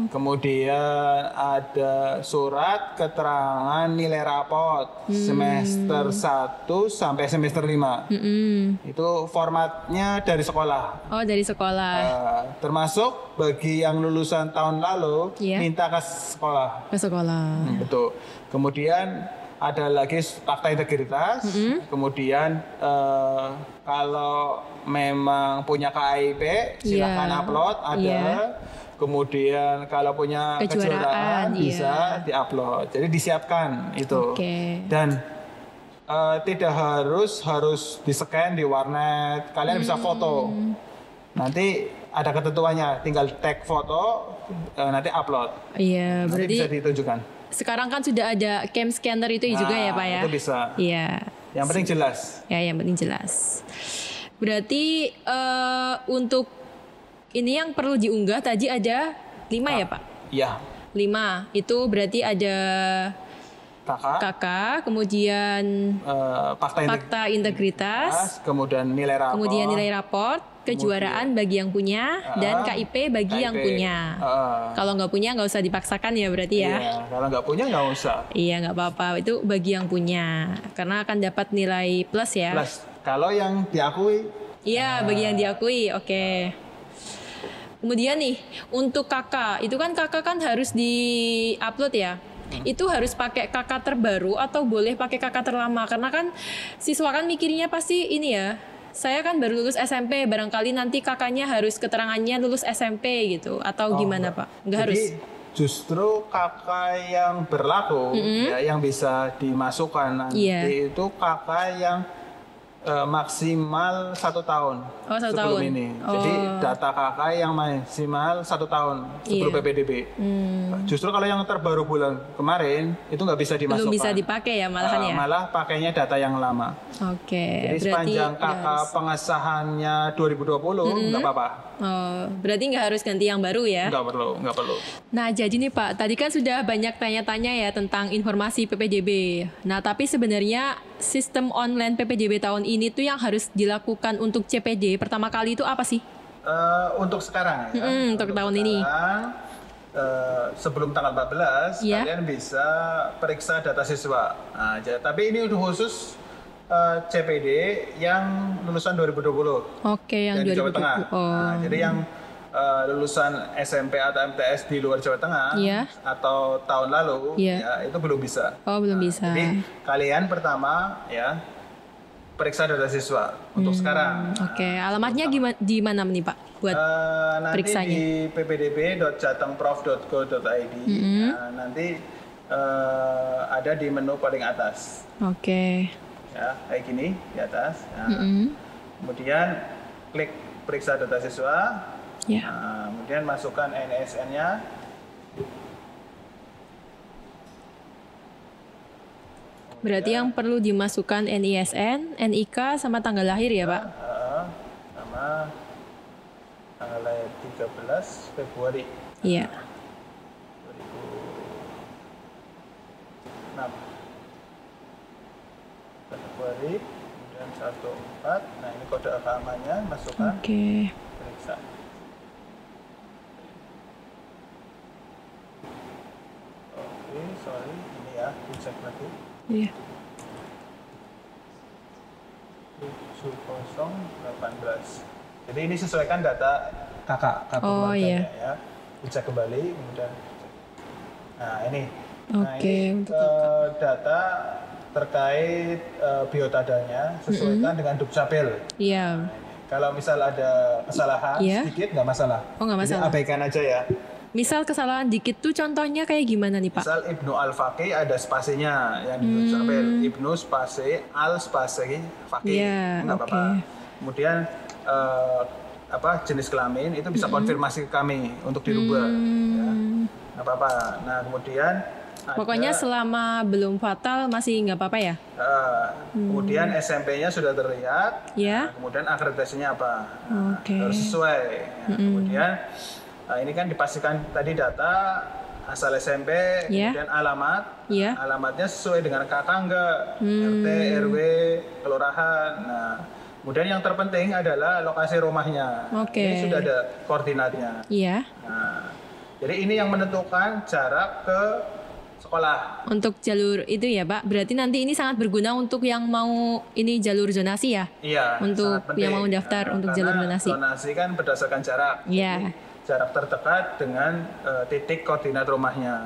Kemudian ada surat keterangan nilai rapot semester 1 sampai semester 5. Itu formatnya dari sekolah. Oh, dari sekolah. Termasuk bagi yang lulusan tahun lalu minta ke sekolah. Ke sekolah. Betul. Kemudian ada lagi fakta integritas, kemudian kalau memang punya KIP silakan upload, ada. Kemudian kalau punya kejuaraan bisa diupload. Jadi disiapkan itu. Dan tidak harus di-scan di warnet. Kalian bisa foto. Nanti ada ketentuannya, tinggal tag foto, nanti upload. Iya, Nanti berarti bisa ditunjukkan. sekarang kan sudah ada cam scanner itu juga ya Pak ya? Itu bisa. Iya. Yang penting jelas. Ya, yang penting jelas. Berarti untuk ini yang perlu diunggah tadi ada 5 ya Pak? Iya. 5. Itu berarti ada kakak, kemudian fakta integritas, kemudian nilai raport, kejuaraan bagi yang punya, dan KIP bagi yang punya. Kalau nggak punya nggak usah dipaksakan ya berarti ya. Iya, kalau nggak punya nggak usah. Iya, nggak apa-apa, itu bagi yang punya, karena akan dapat nilai plus ya. Plus, kalau yang diakui. Iya, bagi yang diakui, oke. Kemudian nih, untuk kakak, itu kan kakak kan harus di-upload ya. Itu harus pakai kakak terbaru atau boleh pakai kakak terlama? Karena kan siswa kan mikirnya pasti ini ya, saya kan baru lulus SMP, barangkali nanti kakaknya harus keterangannya lulus SMP gitu, atau gimana Pak? Nggak harus? Justru kakak yang berlaku, ya, yang bisa dimasukkan nanti itu kakak yang maksimal 1 tahun sebelum ini. Jadi data kakak yang maksimal 1 tahun sebelum PPDB. Justru kalau yang terbaru bulan kemarin itu nggak bisa dimasukkan. Belum bisa dipakai ya malahan ya. Malah pakainya data yang lama. Oke. Jadi sepanjang kakak pengesahannya 2020 nggak apa-apa. Berarti nggak harus ganti yang baru ya? Nggak perlu. Nah, jadi nih Pak, tadi kan sudah banyak tanya-tanya ya tentang informasi PPDB. Nah, tapi sebenarnya sistem online PPDB tahun ini tuh yang harus dilakukan untuk CPD pertama kali itu apa sih? Untuk sekarang ya. Untuk tahun ini. Sebelum tanggal 14, kalian bisa periksa data siswa. Nah, tapi ini udah khusus CPD yang lulusan 2020. Oke, yang di Jawa 2020. Tengah. Nah, jadi yang lulusan SMP atau MTS di luar Jawa Tengah atau tahun lalu ya itu belum bisa. Belum bisa. Jadi kalian pertama ya periksa data siswa untuk sekarang. Oke, alamatnya di mana nih Pak buat periksanya? Nanti di ppdb.jatengprof.go.id. Nanti ada di menu paling atas. Oke. Ya, kayak gini di atas. Kemudian klik periksa data siswa. Kemudian masukkan NISN-nya. Berarti yang perlu dimasukkan NISN, NIK, sama tanggal lahir ya Pak? Sama tanggal lahir 13 Februari. Iya. 2006. Februari, kemudian 14. Nah, ini kode keamanannya, masukkan. Oke. Periksa. Oke, sorry, ini ya, dicek lagi. Iya. 7018. Jadi ini sesuaikan data kakak keluarganya ya. Dicek kembali, kemudian cek. Nah, ini. Oke, data terkait biodatanya sesuaikan dengan Dukcapil. Iya. Nah, kalau misal ada kesalahan sedikit nggak masalah. Nggak masalah. Jadi abaikan aja ya. Misal kesalahan dikit tuh contohnya kayak gimana nih Pak? Misal Ibnu Al-Faqih ada spasinya yang di Dukcapil. Ibnu spasi Al spasi Faqih. Nggak apa-apa. Kemudian jenis kelamin itu bisa konfirmasi ke kami untuk dirubah. Ya. Nggak apa-apa. Nah, kemudian pokoknya selama belum fatal masih nggak apa-apa ya? Kemudian SMP-nya sudah terlihat, ya. Kemudian akreditasinya apa? Harus sesuai. Kemudian ini kan dipastikan tadi data asal SMP, kemudian alamat, alamatnya sesuai dengan kakak enggak, RT, RW, kelurahan. Nah, kemudian yang terpenting adalah lokasi rumahnya. Ini sudah ada koordinatnya. Iya. Nah, jadi ini yang menentukan jarak ke sekolah. Untuk jalur itu ya Pak, berarti nanti ini sangat berguna untuk yang mau ini jalur zonasi ya? Iya. Untuk yang mau daftar untuk jalur zonasi. Zonasi kan berdasarkan jarak. Iya. Jarak terdekat dengan titik koordinat rumahnya.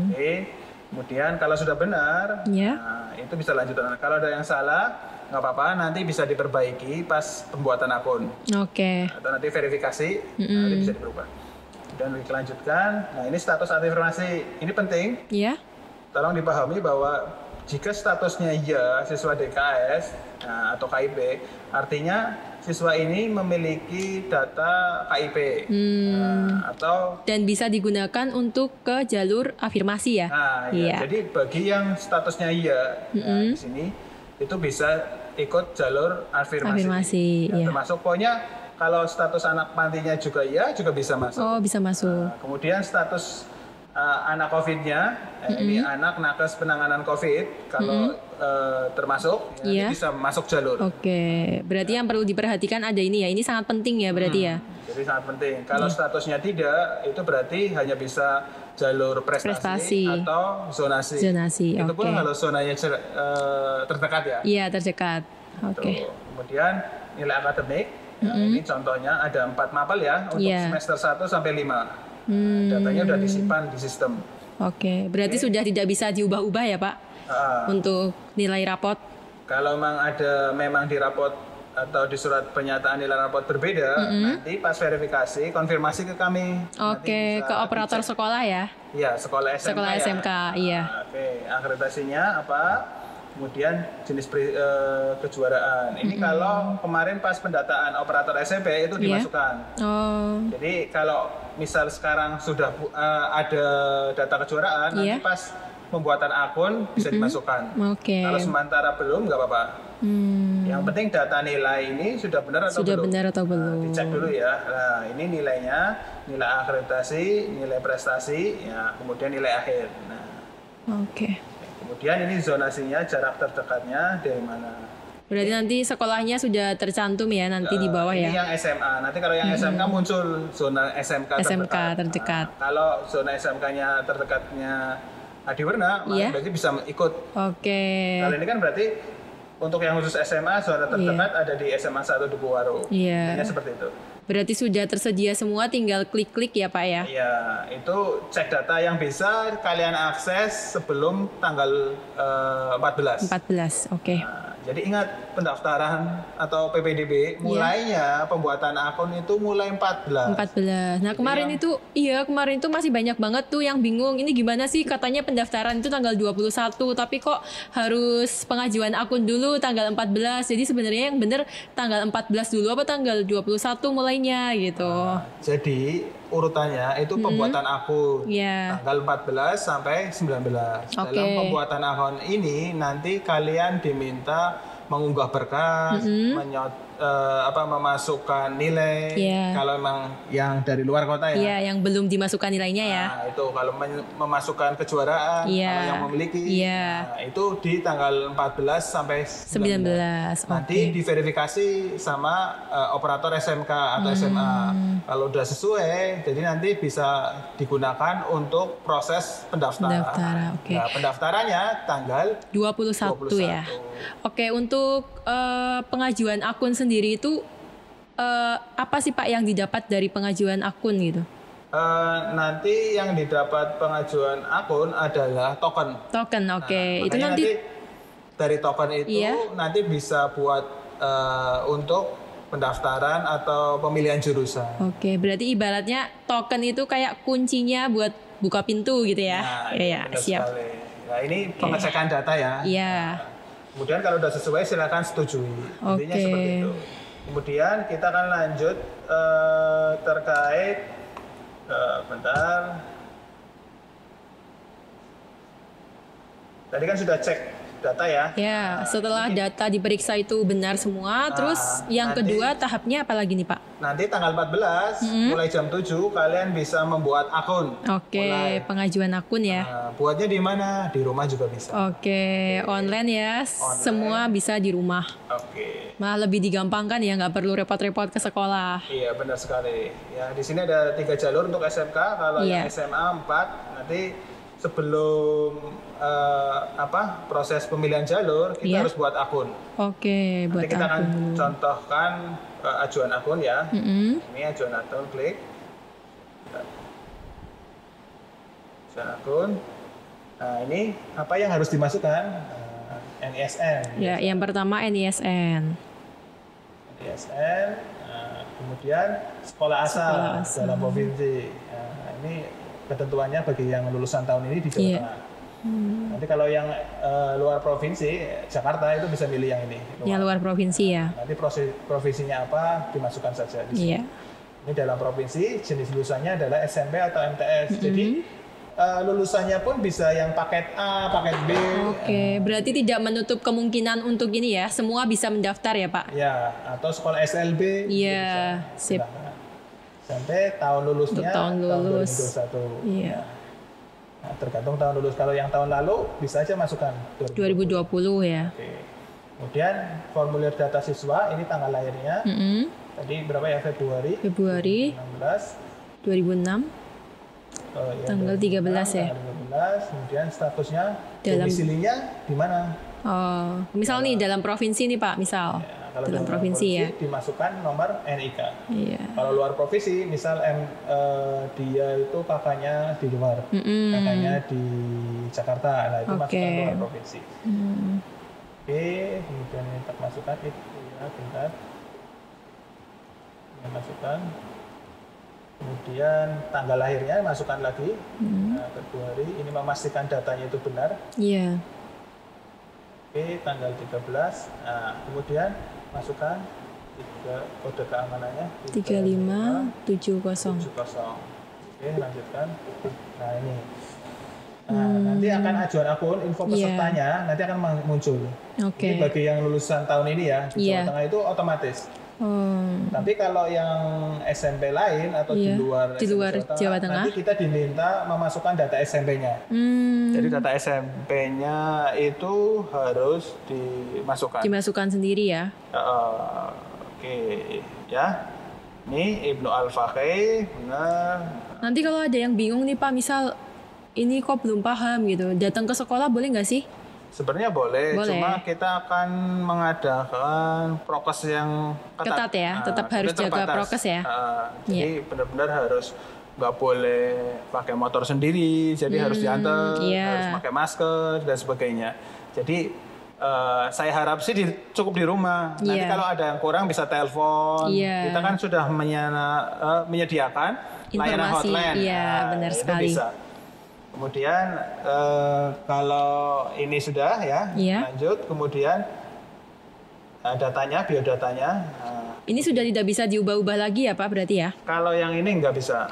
Oke. Kemudian kalau sudah benar, nah, itu bisa lanjutkan. Kalau ada yang salah, nggak apa-apa, nanti bisa diperbaiki pas pembuatan akun. Oke. Atau nanti verifikasi, nanti bisa diperubah. Dan dilanjutkan. Nah, ini status afirmasi. Ini penting. Iya. Tolong dipahami bahwa jika statusnya ya siswa DKS atau KIP, artinya siswa ini memiliki data KIP atau dan bisa digunakan untuk ke jalur afirmasi ya. Nah, ya. Jadi bagi yang statusnya iya di sini itu bisa ikut jalur afirmasi. Ya. Termasuk pokoknya kalau status anak pantinya juga iya juga bisa masuk. Oh, bisa masuk. Kemudian status anak COVID-nya, ini anak nakes penanganan COVID, kalau termasuk, ini bisa masuk jalur. Oke, berarti yang perlu diperhatikan ada ini ya, ini sangat penting ya berarti ya. Jadi sangat penting. Kalau statusnya tidak, itu berarti hanya bisa jalur prestasi. Atau zonasi. Itu pun kalau zonanya terdekat ya. Iya, terdekat. Oke. Kemudian nilai akademik, ini contohnya ada 4 mapel ya, untuk semester 1 sampai 5. Datanya udah disimpan di sistem. Oke, berarti sudah tidak bisa diubah-ubah ya Pak untuk nilai rapot? Kalau memang di rapot atau di surat pernyataan nilai rapot berbeda, nanti pas verifikasi konfirmasi ke kami. Oke, ke operator sekolah ya? Iya, sekolah SMK. Sekolah SMK, iya. Oke, akreditasinya apa? Kemudian jenis kejuaraan. Ini kalau kemarin pas pendataan operator SMP itu dimasukkan. Jadi kalau misal sekarang sudah ada data kejuaraan, nanti pas pembuatan akun bisa dimasukkan. Kalau sementara belum, nggak apa-apa. Yang penting data nilai ini sudah benar atau belum. Sudah benar atau belum. Dicek dulu ya. Nah, ini nilainya, nilai akreditasi, nilai prestasi, ya, kemudian nilai akhir. Nah. Kemudian ini zonasinya, jarak terdekatnya dari mana. Berarti nanti sekolahnya sudah tercantum ya nanti di bawah ya. Ini yang SMA. Nanti kalau yang SMK muncul zona SMK terdekat. Nah, kalau zona SMK-nya terdekatnya Adiwarna, berarti bisa ikut. Kalau ini kan berarti untuk yang khusus SMA zona terdekat ada di SMA 1 Dukuhwaru. Ini seperti itu. Berarti sudah tersedia semua, tinggal klik-klik ya Pak ya? Iya, itu cek data yang bisa kalian akses sebelum tanggal 14. Oke. Nah, jadi ingat pendaftaran atau PPDB mulainya pembuatan akun itu mulai 14. Nah kemarin itu masih banyak banget tuh yang bingung, ini gimana sih katanya pendaftaran itu tanggal 21 tapi kok harus pengajuan akun dulu tanggal 14. Jadi sebenarnya yang benar tanggal 14 dulu apa tanggal 21 mulainya gitu. Jadi urutannya itu pembuatan akun tanggal 14 sampai 19. Dalam pembuatan akun ini nanti kalian diminta mengunggah berkas, memasukkan nilai. Kalau memang yang dari luar kota ya. Yang belum dimasukkan nilainya ya. Nah, itu kalau memasukkan kejuaraan kalau yang memiliki. Nah, itu di tanggal 14 sampai 19. Nanti diverifikasi sama operator SMK atau SMA. Kalau udah sesuai, jadi nanti bisa digunakan untuk proses pendaftaran. Nah, pendaftarannya tanggal 21 ya. Oke, untuk pengajuan akun sendiri itu apa sih Pak yang didapat dari pengajuan akun gitu? Nanti yang didapat pengajuan akun adalah token. Itu nanti dari token itu nanti bisa buat untuk pendaftaran atau pemilihan jurusan. Berarti ibaratnya token itu kayak kuncinya buat buka pintu gitu ya? Siap. Sekali. Nah ini pengecekan data ya. Kemudian kalau sudah sesuai silakan setujui. Intinya seperti itu. Kemudian kita akan lanjut terkait bentar. Tadi kan sudah cek data ya. Setelah data diperiksa itu benar semua, terus yang kedua tahapnya apa lagi nih Pak? Nanti tanggal 14 mulai jam 7 kalian bisa membuat akun. Pengajuan akun ya. Buatnya di mana? Di rumah juga bisa. Online ya. Semua bisa di rumah. Malah lebih digampangkan ya, nggak perlu repot-repot ke sekolah. Iya benar sekali. Ya di sini ada 3 jalur untuk SMK. Kalau yang SMA 4 nanti sebelum proses pemilihan jalur kita harus buat akun. Buat nanti kita akan akun. contohkan ajuan akun ya. Ini ajuan akun, klik ajuan akun. Nah ini apa yang harus dimasukkan? NISN. Yang pertama NISN. Kemudian sekolah asal dalam provinsi. Ini ketentuannya bagi yang lulusan tahun ini di Jawa Tengah. Nanti kalau yang luar provinsi, Jakarta itu bisa milih yang ini. Yang luar provinsi ya. Nanti provinsinya apa dimasukkan saja di sini. Iya. Ini dalam provinsi, jenis lulusannya adalah SMP atau MTS. Jadi lulusannya pun bisa yang paket A, paket B. Oke, berarti tidak menutup kemungkinan untuk ini ya, semua bisa mendaftar ya Pak? Ya, atau sekolah SLB. Iya, sip. Sampai tahun lulusnya tahun lulus. tahun 2021. Iya. Nah, tergantung tahun lulus. Kalau yang tahun lalu bisa aja masukkan 2020 ya. Oke. Kemudian formulir data siswa, ini tanggal lahirnya. Tadi berapa ya, Februari 16 2006 ya, tanggal 13 ya. Tanggal 13, kemudian statusnya domisilinya di mana? Oh, misal nih dalam provinsi nih Pak, misal. Ya, kalau dalam provinsi ya. Dimasukkan nomor NIK. Iya. Kalau luar provinsi, misal dia itu kakaknya di luar, kakaknya di Jakarta, nah itu masukkan luar provinsi. Oke, kemudian ini masukkan itu ya, bentar. Ini masukkan. Kemudian tanggal lahirnya masukkan lagi, Februari. Ini memastikan datanya itu benar. Iya. Oke, tanggal 13. Nah, kemudian masukkan kode keamanannya 3570. Oke, lanjutkan. Nah, ini. Nah, nanti akan ajuan akun, info pesertanya nanti akan muncul. Oke. Ini bagi yang lulusan tahun ini ya, di Jawa Tengah itu otomatis. Tapi kalau yang SMP lain atau di luar Jawa Tengah, nanti kita diminta memasukkan data SMP-nya. Jadi data SMP-nya itu harus dimasukkan sendiri ya. Oke, ya. Ini Ibnu Al-Faqih, benar. Nanti kalau ada yang bingung nih Pak, misal ini kok belum paham gitu, datang ke sekolah boleh nggak sih? Sebenarnya boleh, cuma kita akan mengadakan prokes yang ketat ya, tetap harus jaga prokes ya. Jadi benar-benar harus nggak boleh pakai motor sendiri, jadi harus diantar, harus pakai masker dan sebagainya. Jadi saya harap sih cukup di rumah. Nanti kalau ada yang kurang bisa telepon. Kita kan sudah menyediakan layanan hotline. Iya, benar sekali. Bisa. Kemudian kalau ini sudah ya, lanjut. Kemudian biodatanya. Ini sudah tidak bisa diubah-ubah lagi ya Pak berarti ya? Kalau yang ini nggak bisa.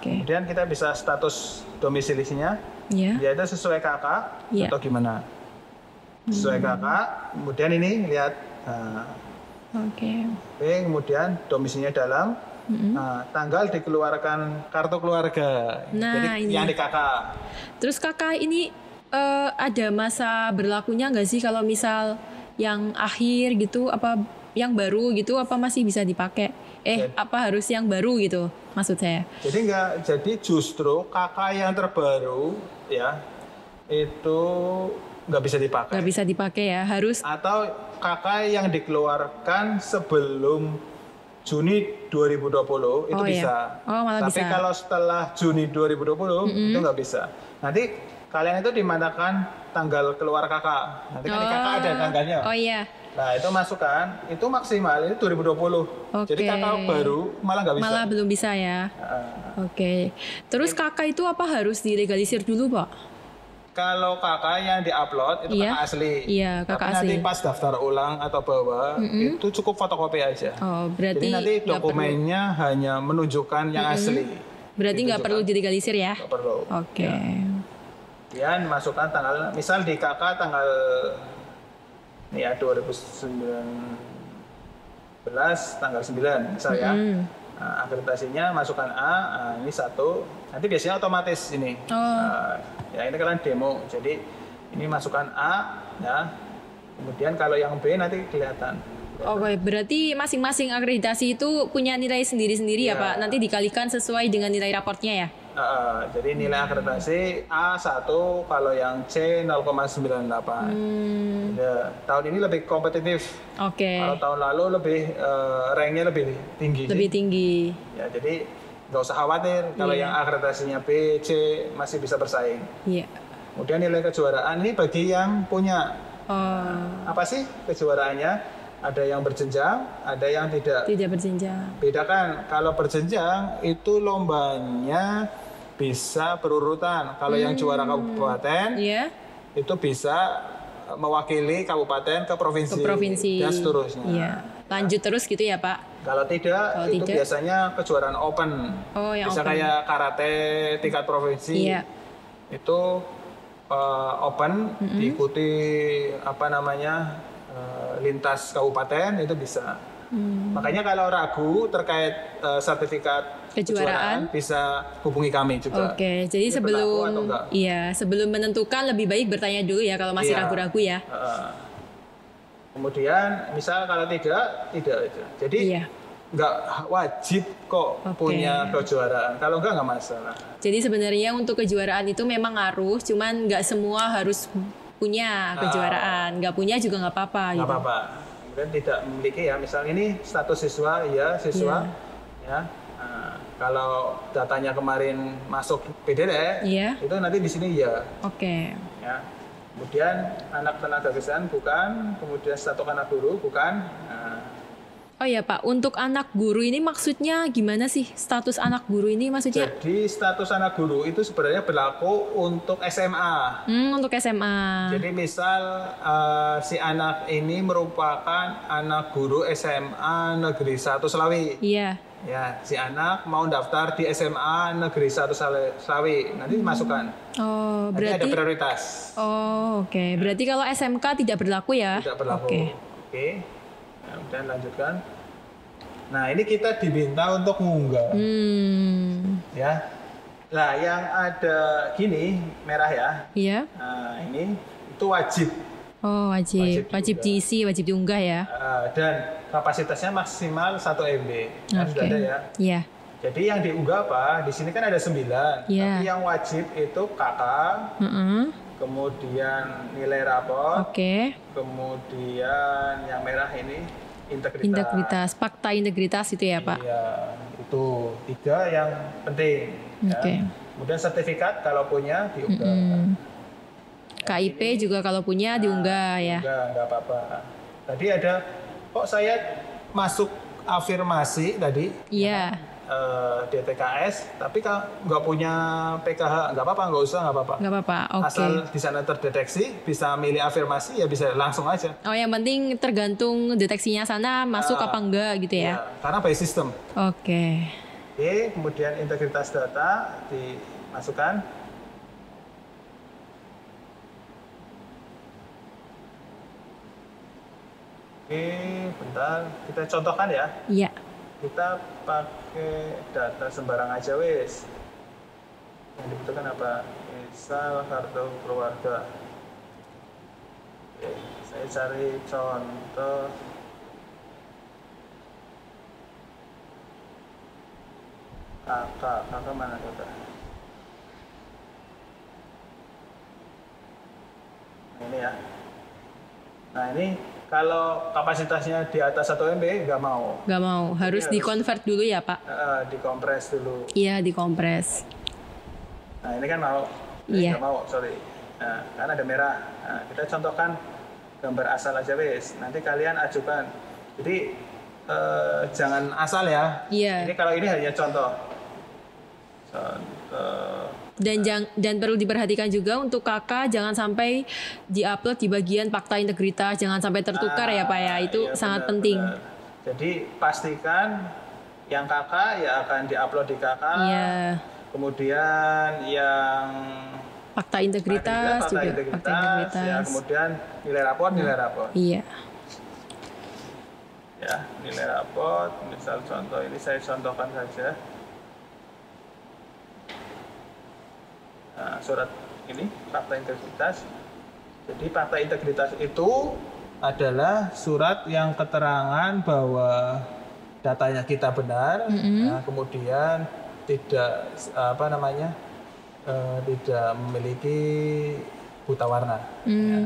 Kemudian kita bisa status domisilinya, yaitu sesuai kakak atau gimana? Sesuai kakak. Kemudian ini lihat. Oke, kemudian domisilinya dalam. Tanggal dikeluarkan kartu keluarga. Jadi yang di kakak. Terus kakak ini ada masa berlakunya nggak sih kalau misal yang akhir gitu, apa yang baru gitu, apa masih bisa dipakai? Apa harus yang baru gitu maksud saya? Jadi enggak. Jadi justru kakak yang terbaru ya itu nggak bisa dipakai. Nggak bisa dipakai ya, harus. Atau kakak yang dikeluarkan sebelum Juni 2020 itu bisa. Malah tapi bisa. Kalau setelah Juni 2020 itu nggak bisa. Nanti kalian itu dimanakan tanggal keluar kakak. Nanti kan di kakak ada tanggalnya. Nah itu masukkan, itu maksimal ini 2020. Jadi kakak baru malah nggak bisa. Malah belum bisa ya. Oke. Terus kakak itu apa harus dilegalisir dulu Pak? Kalau kakak yang diupload itu kakak asli. Iya, kakak tapi asli. nanti pas daftar ulang atau bawa itu cukup fotokopi aja. Berarti jadi nanti dokumennya hanya menunjukkan yang asli. Berarti nggak perlu dilegalisir ya? Nggak perlu. Oke. Kemudian masukkan tanggal, misal di kakak tanggal ini ya 2019 tanggal 9 misal ya. Akreditasinya masukkan A, ini 1. Nanti biasanya otomatis ini. Ya ini kalian demo. Jadi ini masukkan A ya. Kemudian kalau yang B nanti kelihatan. Oke, berarti masing-masing akreditasi itu punya nilai sendiri-sendiri ya Pak. Nanti dikalikan sesuai dengan nilai raportnya ya. Jadi nilai akreditasi A1, kalau yang C 0,98. Ya, tahun ini lebih kompetitif. Kalau tahun lalu lebih ranknya lebih tinggi. Lebih tinggi. Ya, jadi nggak usah khawatir kalau yang akreditasinya B, C masih bisa bersaing. Kemudian nilai kejuaraan ini bagi yang punya. Apa sih kejuaraannya? Ada yang berjenjang, ada yang tidak. Tidak berjenjang. Bedakan, kalau berjenjang itu lombanya bisa berurutan. Kalau yang juara kabupaten Iya. itu bisa mewakili kabupaten ke provinsi, dan seterusnya. Iya. Lanjut terus gitu ya Pak? Kalau tidak, itu biasanya kejuaraan open. Yang bisa open. kayak karate tingkat provinsi. Iya. Itu open, diikuti lintas kabupaten, itu bisa. Makanya kalau ragu terkait sertifikat kejuaraan bisa hubungi kami juga. Oke, jadi sebelum menentukan lebih baik bertanya dulu ya kalau masih ragu-ragu ya. Kemudian misal kalau tidak. Jadi nggak wajib kok punya kejuaraan. Kalau nggak masalah. Jadi sebenarnya untuk kejuaraan itu memang ngaruh, cuman nggak semua harus punya kejuaraan. Nggak punya juga nggak apa-apa. Nggak apa-apa. Kemudian tidak memiliki ya, misal ini status siswa, siswa. Ya. Nah, kalau datanya kemarin masuk PDD, itu nanti di sini ya. Oke. Ya. Kemudian anak tenaga kesehatan bukan, kemudian status anak guru bukan. Oh ya Pak, untuk anak guru ini maksudnya gimana sih? Status anak guru ini maksudnya? Jadi status anak guru itu sebenarnya berlaku untuk SMA. Untuk SMA. Jadi misal si anak ini merupakan anak guru SMA Negeri 1 Slawi. Iya. Ya, si anak mau daftar di SMA Negeri 1 Slawi, nanti dimasukkan. Oh, berarti ada prioritas. Oh, oke. Berarti kalau SMK tidak berlaku ya? Tidak berlaku. Oke. Kemudian lanjutkan. Nah, ini kita diminta untuk mengunggah. Ya. Nah, yang ada gini merah ya. Iya. Nah, ini itu wajib. Oh, wajib diisi, wajib diunggah ya. Dan kapasitasnya maksimal 1 MB. Sudah ada ya. Iya. Jadi yang diunggah apa? Di sini kan ada 9. Tapi yang wajib itu KK. Kemudian nilai rapor. Kemudian yang merah ini integritas. Fakta integritas itu ya Pak? Iya, itu 3 yang penting. Ya. Kemudian sertifikat kalau punya diunggah. KIP juga kalau punya diunggah ya? Enggak apa-apa. Tadi ada, kok saya masuk afirmasi tadi? Iya. DTKS, tapi nggak punya PKH, nggak apa-apa, nggak apa-apa. Nggak apa-apa, oke. Asal di sana terdeteksi, bisa milih afirmasi, ya bisa langsung aja. Oh, yang penting tergantung deteksinya sana masuk apa enggak gitu ya? Karena by system. Oke. Oke, kemudian integritas data dimasukkan. Oke, bentar, kita contohkan ya. Iya. Kita pakai data sembarang aja wes. Yang dibutuhkan apa? Misal kartu keluarga. Oke, saya cari contoh. Kakak mana kakak? Ini ya. Nah ini kalau kapasitasnya di atas 1 MB nggak mau. Nggak mau, harus di-convert dulu ya Pak? Dikompres dulu. Iya, dikompres. Nah ini kan mau. Iya. Nggak mau, sorry. Nah, kan ada merah. Nah, kita contohkan gambar asal aja wes. Nanti kalian ajukan. Jadi jangan asal ya. Iya. Ini kalau ini hanya contoh. Dan perlu diperhatikan juga untuk kakak jangan sampai diupload di bagian fakta integritas, jangan sampai tertukar ya Pak ya, itu sangat penting. Jadi pastikan yang kakak ya akan diupload di kakak. Iya. Kemudian yang fakta integritas juga fakta integritas. Ya, kemudian nilai rapor. Iya. Ya, nilai rapor, misal contoh ini saya contohkan saja. Nah, surat ini fakta integritas. Jadi fakta integritas itu adalah surat yang keterangan bahwa datanya kita benar, nah, kemudian tidak tidak memiliki buta warna.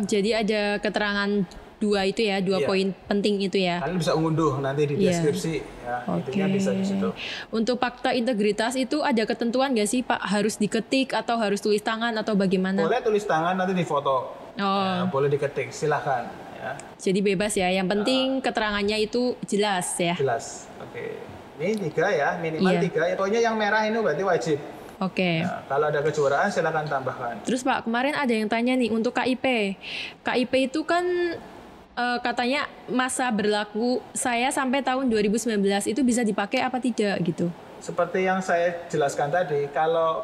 Jadi ada keterangan dua itu ya, dua poin penting itu ya. Kalian bisa unduh nanti di deskripsi. Ya, intinya bisa di situ. Untuk fakta integritas itu ada ketentuan nggak sih Pak? Harus diketik atau harus tulis tangan atau bagaimana? Boleh tulis tangan, nanti difoto. Ya, boleh diketik, silahkan. Ya. Jadi bebas ya. Yang penting keterangannya itu jelas ya. Jelas. Oke. Ini 3 ya, minimal 3. Ya, pokoknya yang merah ini berarti wajib. Oke. Nah, kalau ada kejuaraan silakan tambahkan. Terus Pak, kemarin ada yang tanya nih untuk KIP. KIP itu kan katanya masa berlaku saya sampai tahun 2019 itu bisa dipakai apa tidak gitu? Seperti yang saya jelaskan tadi, kalau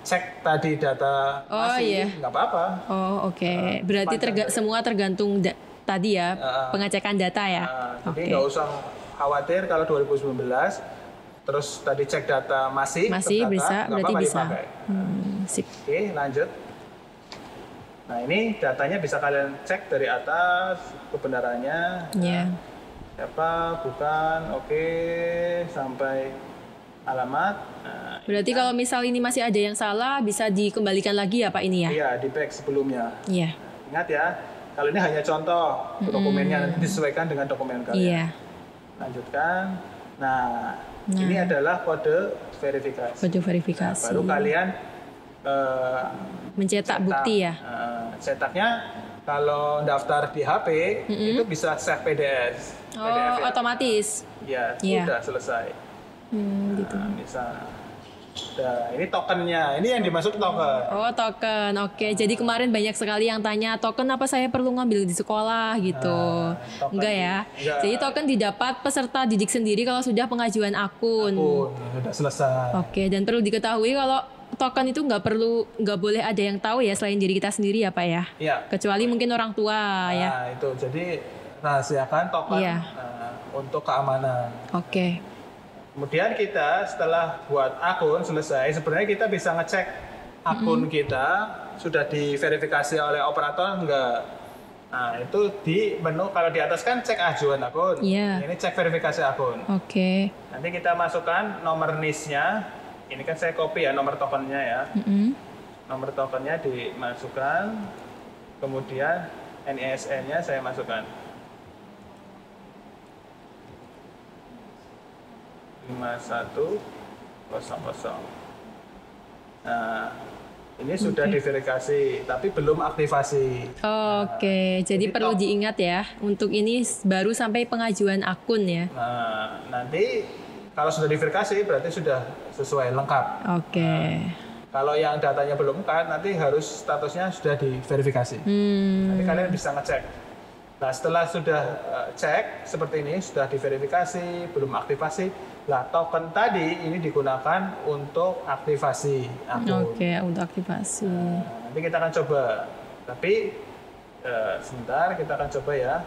cek tadi data masih nggak apa-apa. Oh oke. Berarti semua tergantung tadi ya pengecekan data ya. Jadi nggak usah khawatir kalau 2019 terus tadi cek data masih bisa, berarti bisa. Sip. Oke, lanjut. Nah ini datanya bisa kalian cek dari atas kebenarannya. Siapa, bukan, oke, sampai alamat. Nah, berarti kalau misal ini masih ada yang salah bisa dikembalikan lagi ya Pak ini ya? Iya, di back sebelumnya. Iya. Ingat ya, kalau ini hanya contoh dokumennya, nanti disesuaikan dengan dokumen kalian. Iya. Lanjutkan. Nah, ini adalah kode verifikasi. Kode verifikasi. Nah, baru kalian mencetak bukti ya? Cetaknya kalau daftar di HP itu bisa save PDF. Oh, otomatis? Ya, sudah selesai. Gitu. Bisa. Nah, ini tokennya. Ini yang dimaksud token. Oh, token. Oke. Jadi kemarin banyak sekali yang tanya, token apa saya perlu ngambil di sekolah gitu. Enggak ya? Enggak. Jadi token didapat peserta didik sendiri kalau sudah pengajuan akun. Sudah selesai. Oke. Dan perlu diketahui kalau token itu nggak boleh ada yang tahu ya selain diri kita sendiri ya Pak ya? Iya. Kecuali mungkin orang tua ya. Nah itu jadi rahasiakan token untuk keamanan. Oke. Kemudian kita setelah buat akun selesai, sebenarnya kita bisa ngecek akun kita sudah diverifikasi oleh operator enggak. Nah itu di menu kalau di atas kan cek ajuan akun. Ini cek verifikasi akun. Oke. Nanti kita masukkan nomor NIS-nya. Ini kan saya copy ya nomor tokennya ya. Nomor tokennya dimasukkan, kemudian NISN-nya saya masukkan. 5100. Nah, ini sudah diverifikasi, tapi belum aktivasi. Oke, jadi perlu diingat ya, untuk ini baru sampai pengajuan akun ya. Nah, nanti kalau sudah diverifikasi berarti sudah sesuai lengkap. Oke. Kalau yang datanya belum kan, nanti harus statusnya sudah diverifikasi. Nanti kalian bisa ngecek. Nah setelah sudah cek seperti ini, sudah diverifikasi, belum aktivasi, lah token tadi ini digunakan untuk aktivasi akun. Oke, untuk aktivasi. Nanti kita akan coba, tapi sebentar kita akan coba ya.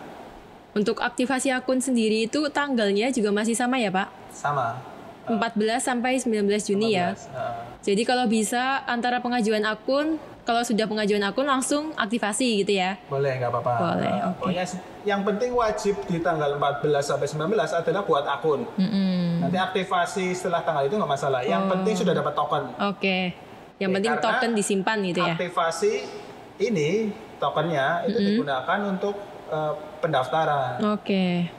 Untuk aktivasi akun sendiri itu tanggalnya juga masih sama ya Pak? Sama. 14 sampai 19 Juni 15, ya. Jadi kalau bisa antara pengajuan akun, kalau sudah pengajuan akun langsung aktivasi gitu ya? Boleh, nggak apa-apa. Boleh, oke. Pokoknya yang penting wajib di tanggal 14 sampai 19 adalah buat akun. Nanti aktivasi setelah tanggal itu nggak masalah. Yang penting sudah dapat token. Oke. Yang penting token disimpan gitu ya? Aktivasi ini, tokennya itu digunakan untuk pendaftaran. Oke.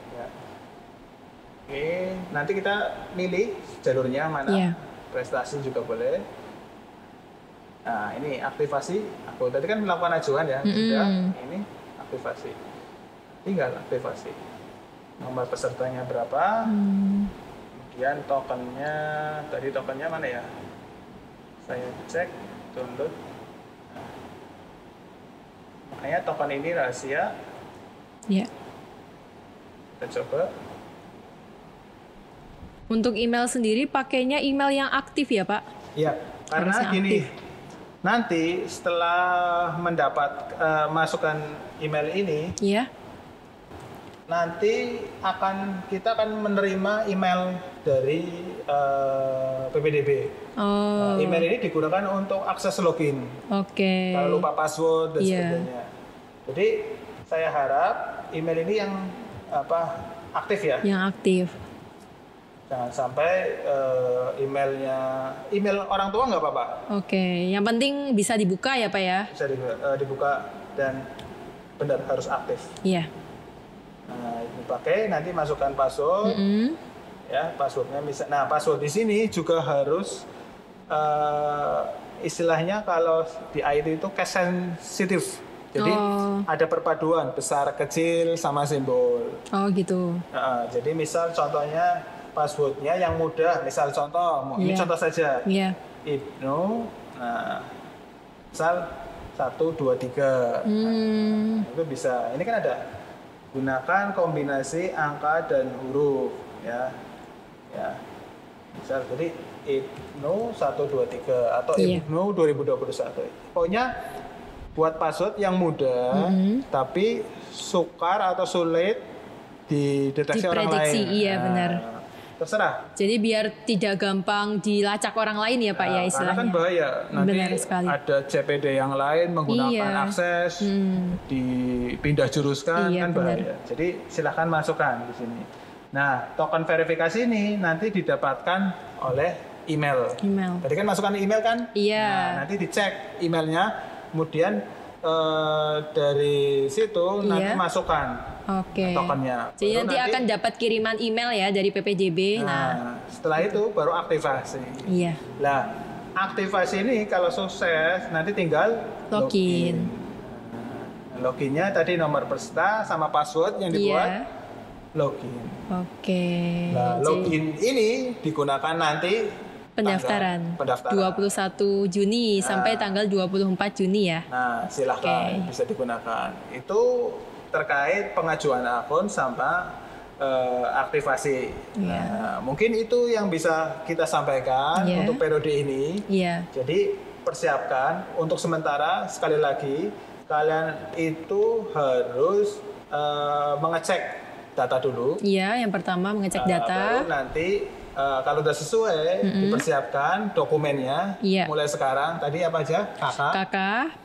Oke, nanti kita milih jalurnya mana, prestasi juga boleh. Nah ini aktivasi, aku tadi kan melakukan ajuan ya, sudah, ini aktivasi, tinggal aktivasi. Nomor pesertanya berapa, kemudian tokennya, tadi tokennya mana ya? Saya cek, download. Nah, makanya token ini rahasia. Iya. Kita coba. Untuk email sendiri pakainya email yang aktif ya Pak? Iya, karena gini, nanti setelah mendapat masukan email ini, nanti kita akan menerima email dari PPDB. Nah, email ini digunakan untuk akses login. Oke. Kalau lupa password dan sebagainya. Jadi saya harap email ini yang aktif ya. Yang aktif. Jangan sampai email orang tua nggak apa-apa. Oke, yang penting bisa dibuka ya Pak ya? Bisa dibuka dan benar harus aktif. Iya. Nah ini pakai, nanti masukkan password. Ya passwordnya bisa. Nah password di sini juga harus istilahnya kalau di IT itu case sensitive. Jadi ada perpaduan besar, kecil, sama simbol. Oh gitu. Jadi misal contohnya passwordnya yang mudah. Misal contoh, ini contoh saja. Iya. Ibnu, nah, misal 1, 2, 3. Nah, itu bisa. Ini kan ada gunakan kombinasi angka dan huruf, ya. Misal jadi Ibnu 1, 2, 3 atau Ibnu 2021. Pokoknya buat password yang mudah, tapi sukar atau sulit dideteksi orang lain. Iya, benar. Terserah. Jadi biar tidak gampang dilacak orang lain ya Pak ya istilahnya. Karena kan bahaya. Nanti ada CPD yang lain menggunakan akses, dipindah juruskan, kan bahaya. Jadi silahkan masukkan di sini. Nah, token verifikasi ini nanti didapatkan oleh email. Tadi kan masukkan email kan? Iya. Nah, nanti dicek emailnya, kemudian dari situ nanti masukkan tokennya. Jadi nanti akan dapat kiriman email ya dari PPJB. Nah, setelah itu baru aktivasi. Iya. Nah, aktivasi ini kalau sukses nanti tinggal login. Loginnya tadi nomor peserta sama password yang dibuat. Login. Nah, login ini digunakan nanti pendaftaran 21 Juni sampai tanggal 24 Juni ya. Nah, silahkan bisa digunakan. Itu terkait pengajuan akun sama aktivasi. Nah, mungkin itu yang bisa kita sampaikan untuk periode ini. Jadi persiapkan untuk sementara, sekali lagi kalian itu harus mengecek data dulu. Iya, yang pertama mengecek data. Baru nanti kalau udah sesuai, dipersiapkan dokumennya. Mulai sekarang, tadi apa aja? KK,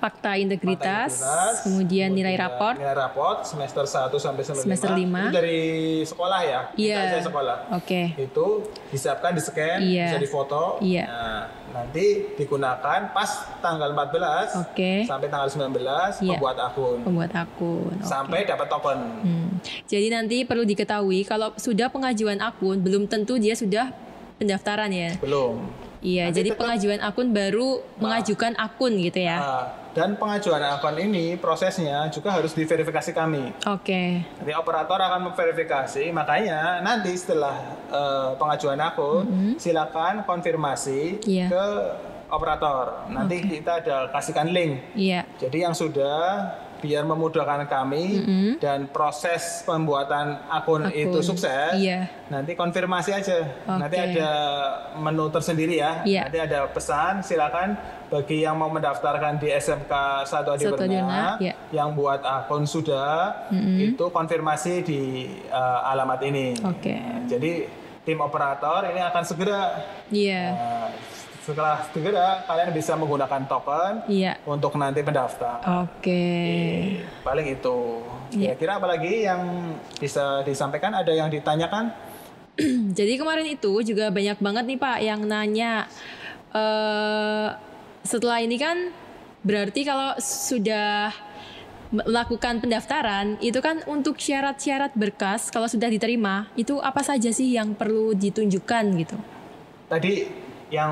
fakta integritas, kemudian nilai raport. Nilai raport semester 1 sampai semester 5. Itu dari sekolah ya? Iya. Sekolah. Itu disiapkan, di-scan, bisa difoto. Nah, nanti digunakan pas tanggal 14 sampai tanggal 19 membuat akun. Sampai dapat token. Jadi nanti perlu diketahui kalau sudah pengajuan akun, belum tentu dia sudah pendaftaran ya. Belum. Iya, nanti jadi pengajuan akun baru mengajukan akun gitu ya. Dan pengajuan akun ini prosesnya juga harus diverifikasi kami. Nanti operator akan memverifikasi, makanya nanti setelah pengajuan akun silakan konfirmasi ke operator. Nanti kita ada kasihkan link. Jadi yang sudah, biar memudahkan kami dan proses pembuatan akun itu sukses, nanti konfirmasi aja. Nanti ada menu tersendiri ya. Nanti ada pesan, silakan bagi yang mau mendaftarkan di SMK 1 Adi Berna, yang buat akun sudah, itu konfirmasi di alamat ini. Jadi tim operator ini akan segera. Setelah segera kalian bisa menggunakan token untuk nanti pendaftar. Paling itu. Kira-kira apa lagi yang bisa disampaikan? Ada yang ditanyakan? Jadi kemarin itu juga banyak banget nih Pak yang nanya. Setelah ini kan berarti kalau sudah melakukan pendaftaran itu kan untuk syarat-syarat berkas kalau sudah diterima itu apa saja sih yang perlu ditunjukkan gitu? Tadi yang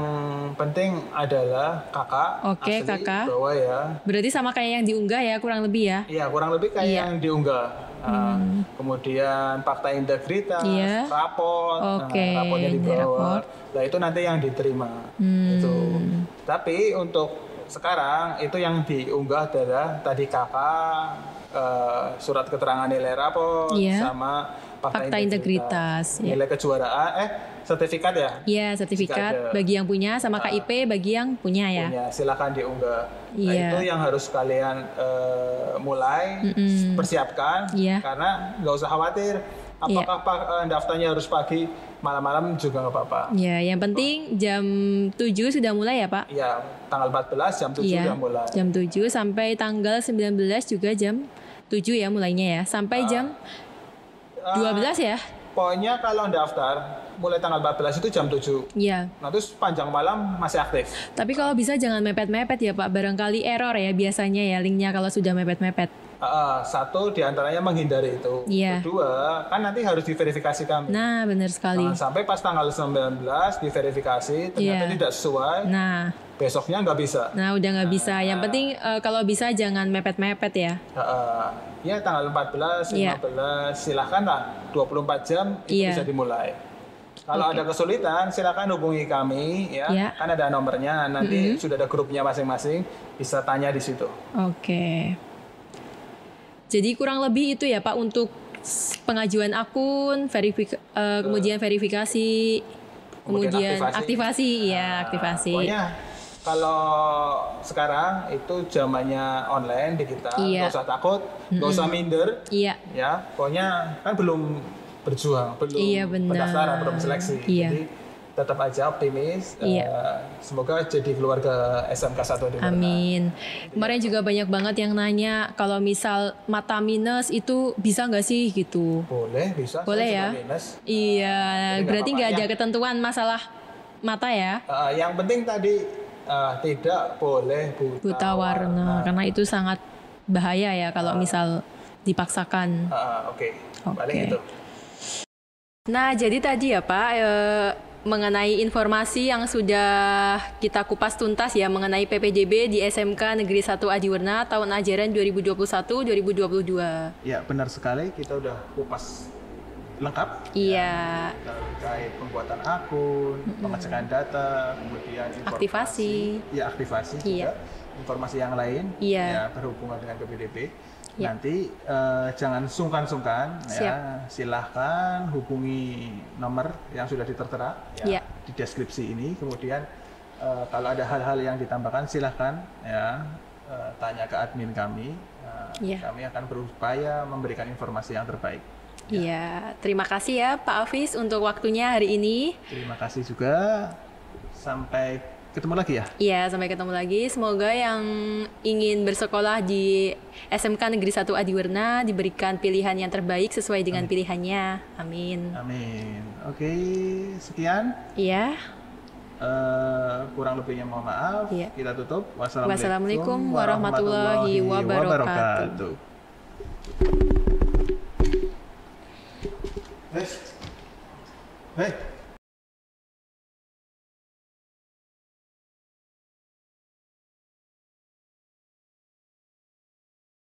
penting adalah kakak asli bawa ya. Berarti sama kayak yang diunggah ya kurang lebih ya? Iya kurang lebih kayak yang diunggah. Kemudian fakta integritas, raport, rapornya dibawa. Nah itu nanti yang diterima. Itu. Tapi untuk sekarang itu yang diunggah adalah tadi kakak, surat keterangan nilai raport, sama fakta integritas. Nilai kejuaraan, sertifikat ya? Iya, sertifikat bagi yang punya sama KIP bagi yang punya ya. Silakan diunggah. Nah, itu yang harus kalian mulai persiapkan karena nggak usah khawatir apakah daftarnya harus pagi, malam-malam juga nggak apa-apa. Ya, yang penting jam 7 sudah mulai ya, Pak? Iya, tanggal 14 jam 7 sudah mulai. Jam 7 sampai tanggal 19 juga jam 7 ya mulainya ya. Sampai jam 12 ya? Pokoknya kalau daftar mulai tanggal 14 itu jam 7. Iya. Nah terus panjang malam masih aktif. Tapi kalau bisa jangan mepet-mepet ya Pak. Barangkali error ya biasanya ya linknya kalau sudah mepet-mepet. Satu diantaranya menghindari itu. Kedua kan nanti harus diverifikasi kami. Nah benar sekali. Sampai pas tanggal 19 diverifikasi ternyata tidak sesuai. Nah besoknya nggak bisa. Nah udah nggak bisa. Yang penting kalau bisa jangan mepet-mepet ya. Ya tanggal 14, 15 silahkan lah 24 jam itu bisa dimulai. Kalau ada kesulitan, silakan hubungi kami ya. Ya. Kan ada nomornya. Nanti sudah ada grupnya masing-masing, bisa tanya di situ. Oke. Jadi kurang lebih itu ya Pak untuk pengajuan akun, kemudian verifikasi, kemudian aktivasi. Aktivasi. Pokoknya kalau sekarang itu zamannya online digital, nggak usah takut, nggak usah minder. Iya. Ya, pokoknya kan belum berjuang, belum pendaftaran, belum seleksi. Jadi tetap aja optimis. Semoga jadi keluarga SMK 1 Adi Warna. Amin. Kemarin juga banyak banget yang nanya kalau misal mata minus itu bisa nggak sih gitu? Boleh, bisa. Boleh ya? Minus. Iya, berarti nggak ada ketentuan masalah mata ya? Yang penting tadi tidak boleh buta warna, karena itu sangat bahaya ya kalau misal dipaksakan. Oke. Paling itu. Nah, jadi tadi ya Pak, mengenai informasi yang sudah kita kupas tuntas ya mengenai PPJB di SMK Negeri 1 Adi Warna tahun ajaran 2021-2022. Ya, benar sekali, kita udah kupas lengkap. Iya. Terkait pembuatan akun, pengecekan data, kemudian informasi. Aktivasi juga. Informasi yang lain ya berhubungan dengan PPDB. Nanti jangan sungkan-sungkan ya, silahkan hubungi nomor yang sudah tertera di deskripsi ini. Kemudian kalau ada hal-hal yang ditambahkan silahkan ya tanya ke admin kami. Kami akan berupaya memberikan informasi yang terbaik. Iya, terima kasih ya Pak Hafiz untuk waktunya hari ini. Terima kasih juga. Sampai ketemu lagi ya? Iya, sampai ketemu lagi. Semoga yang ingin bersekolah di SMK Negeri 1 Adi Warna diberikan pilihan yang terbaik sesuai dengan pilihannya. Amin. Amin. Oke, sekian. Iya. Kurang lebihnya mohon maaf. Kita tutup. Wassalamualaikum warahmatullahi wabarakatuh. Hey.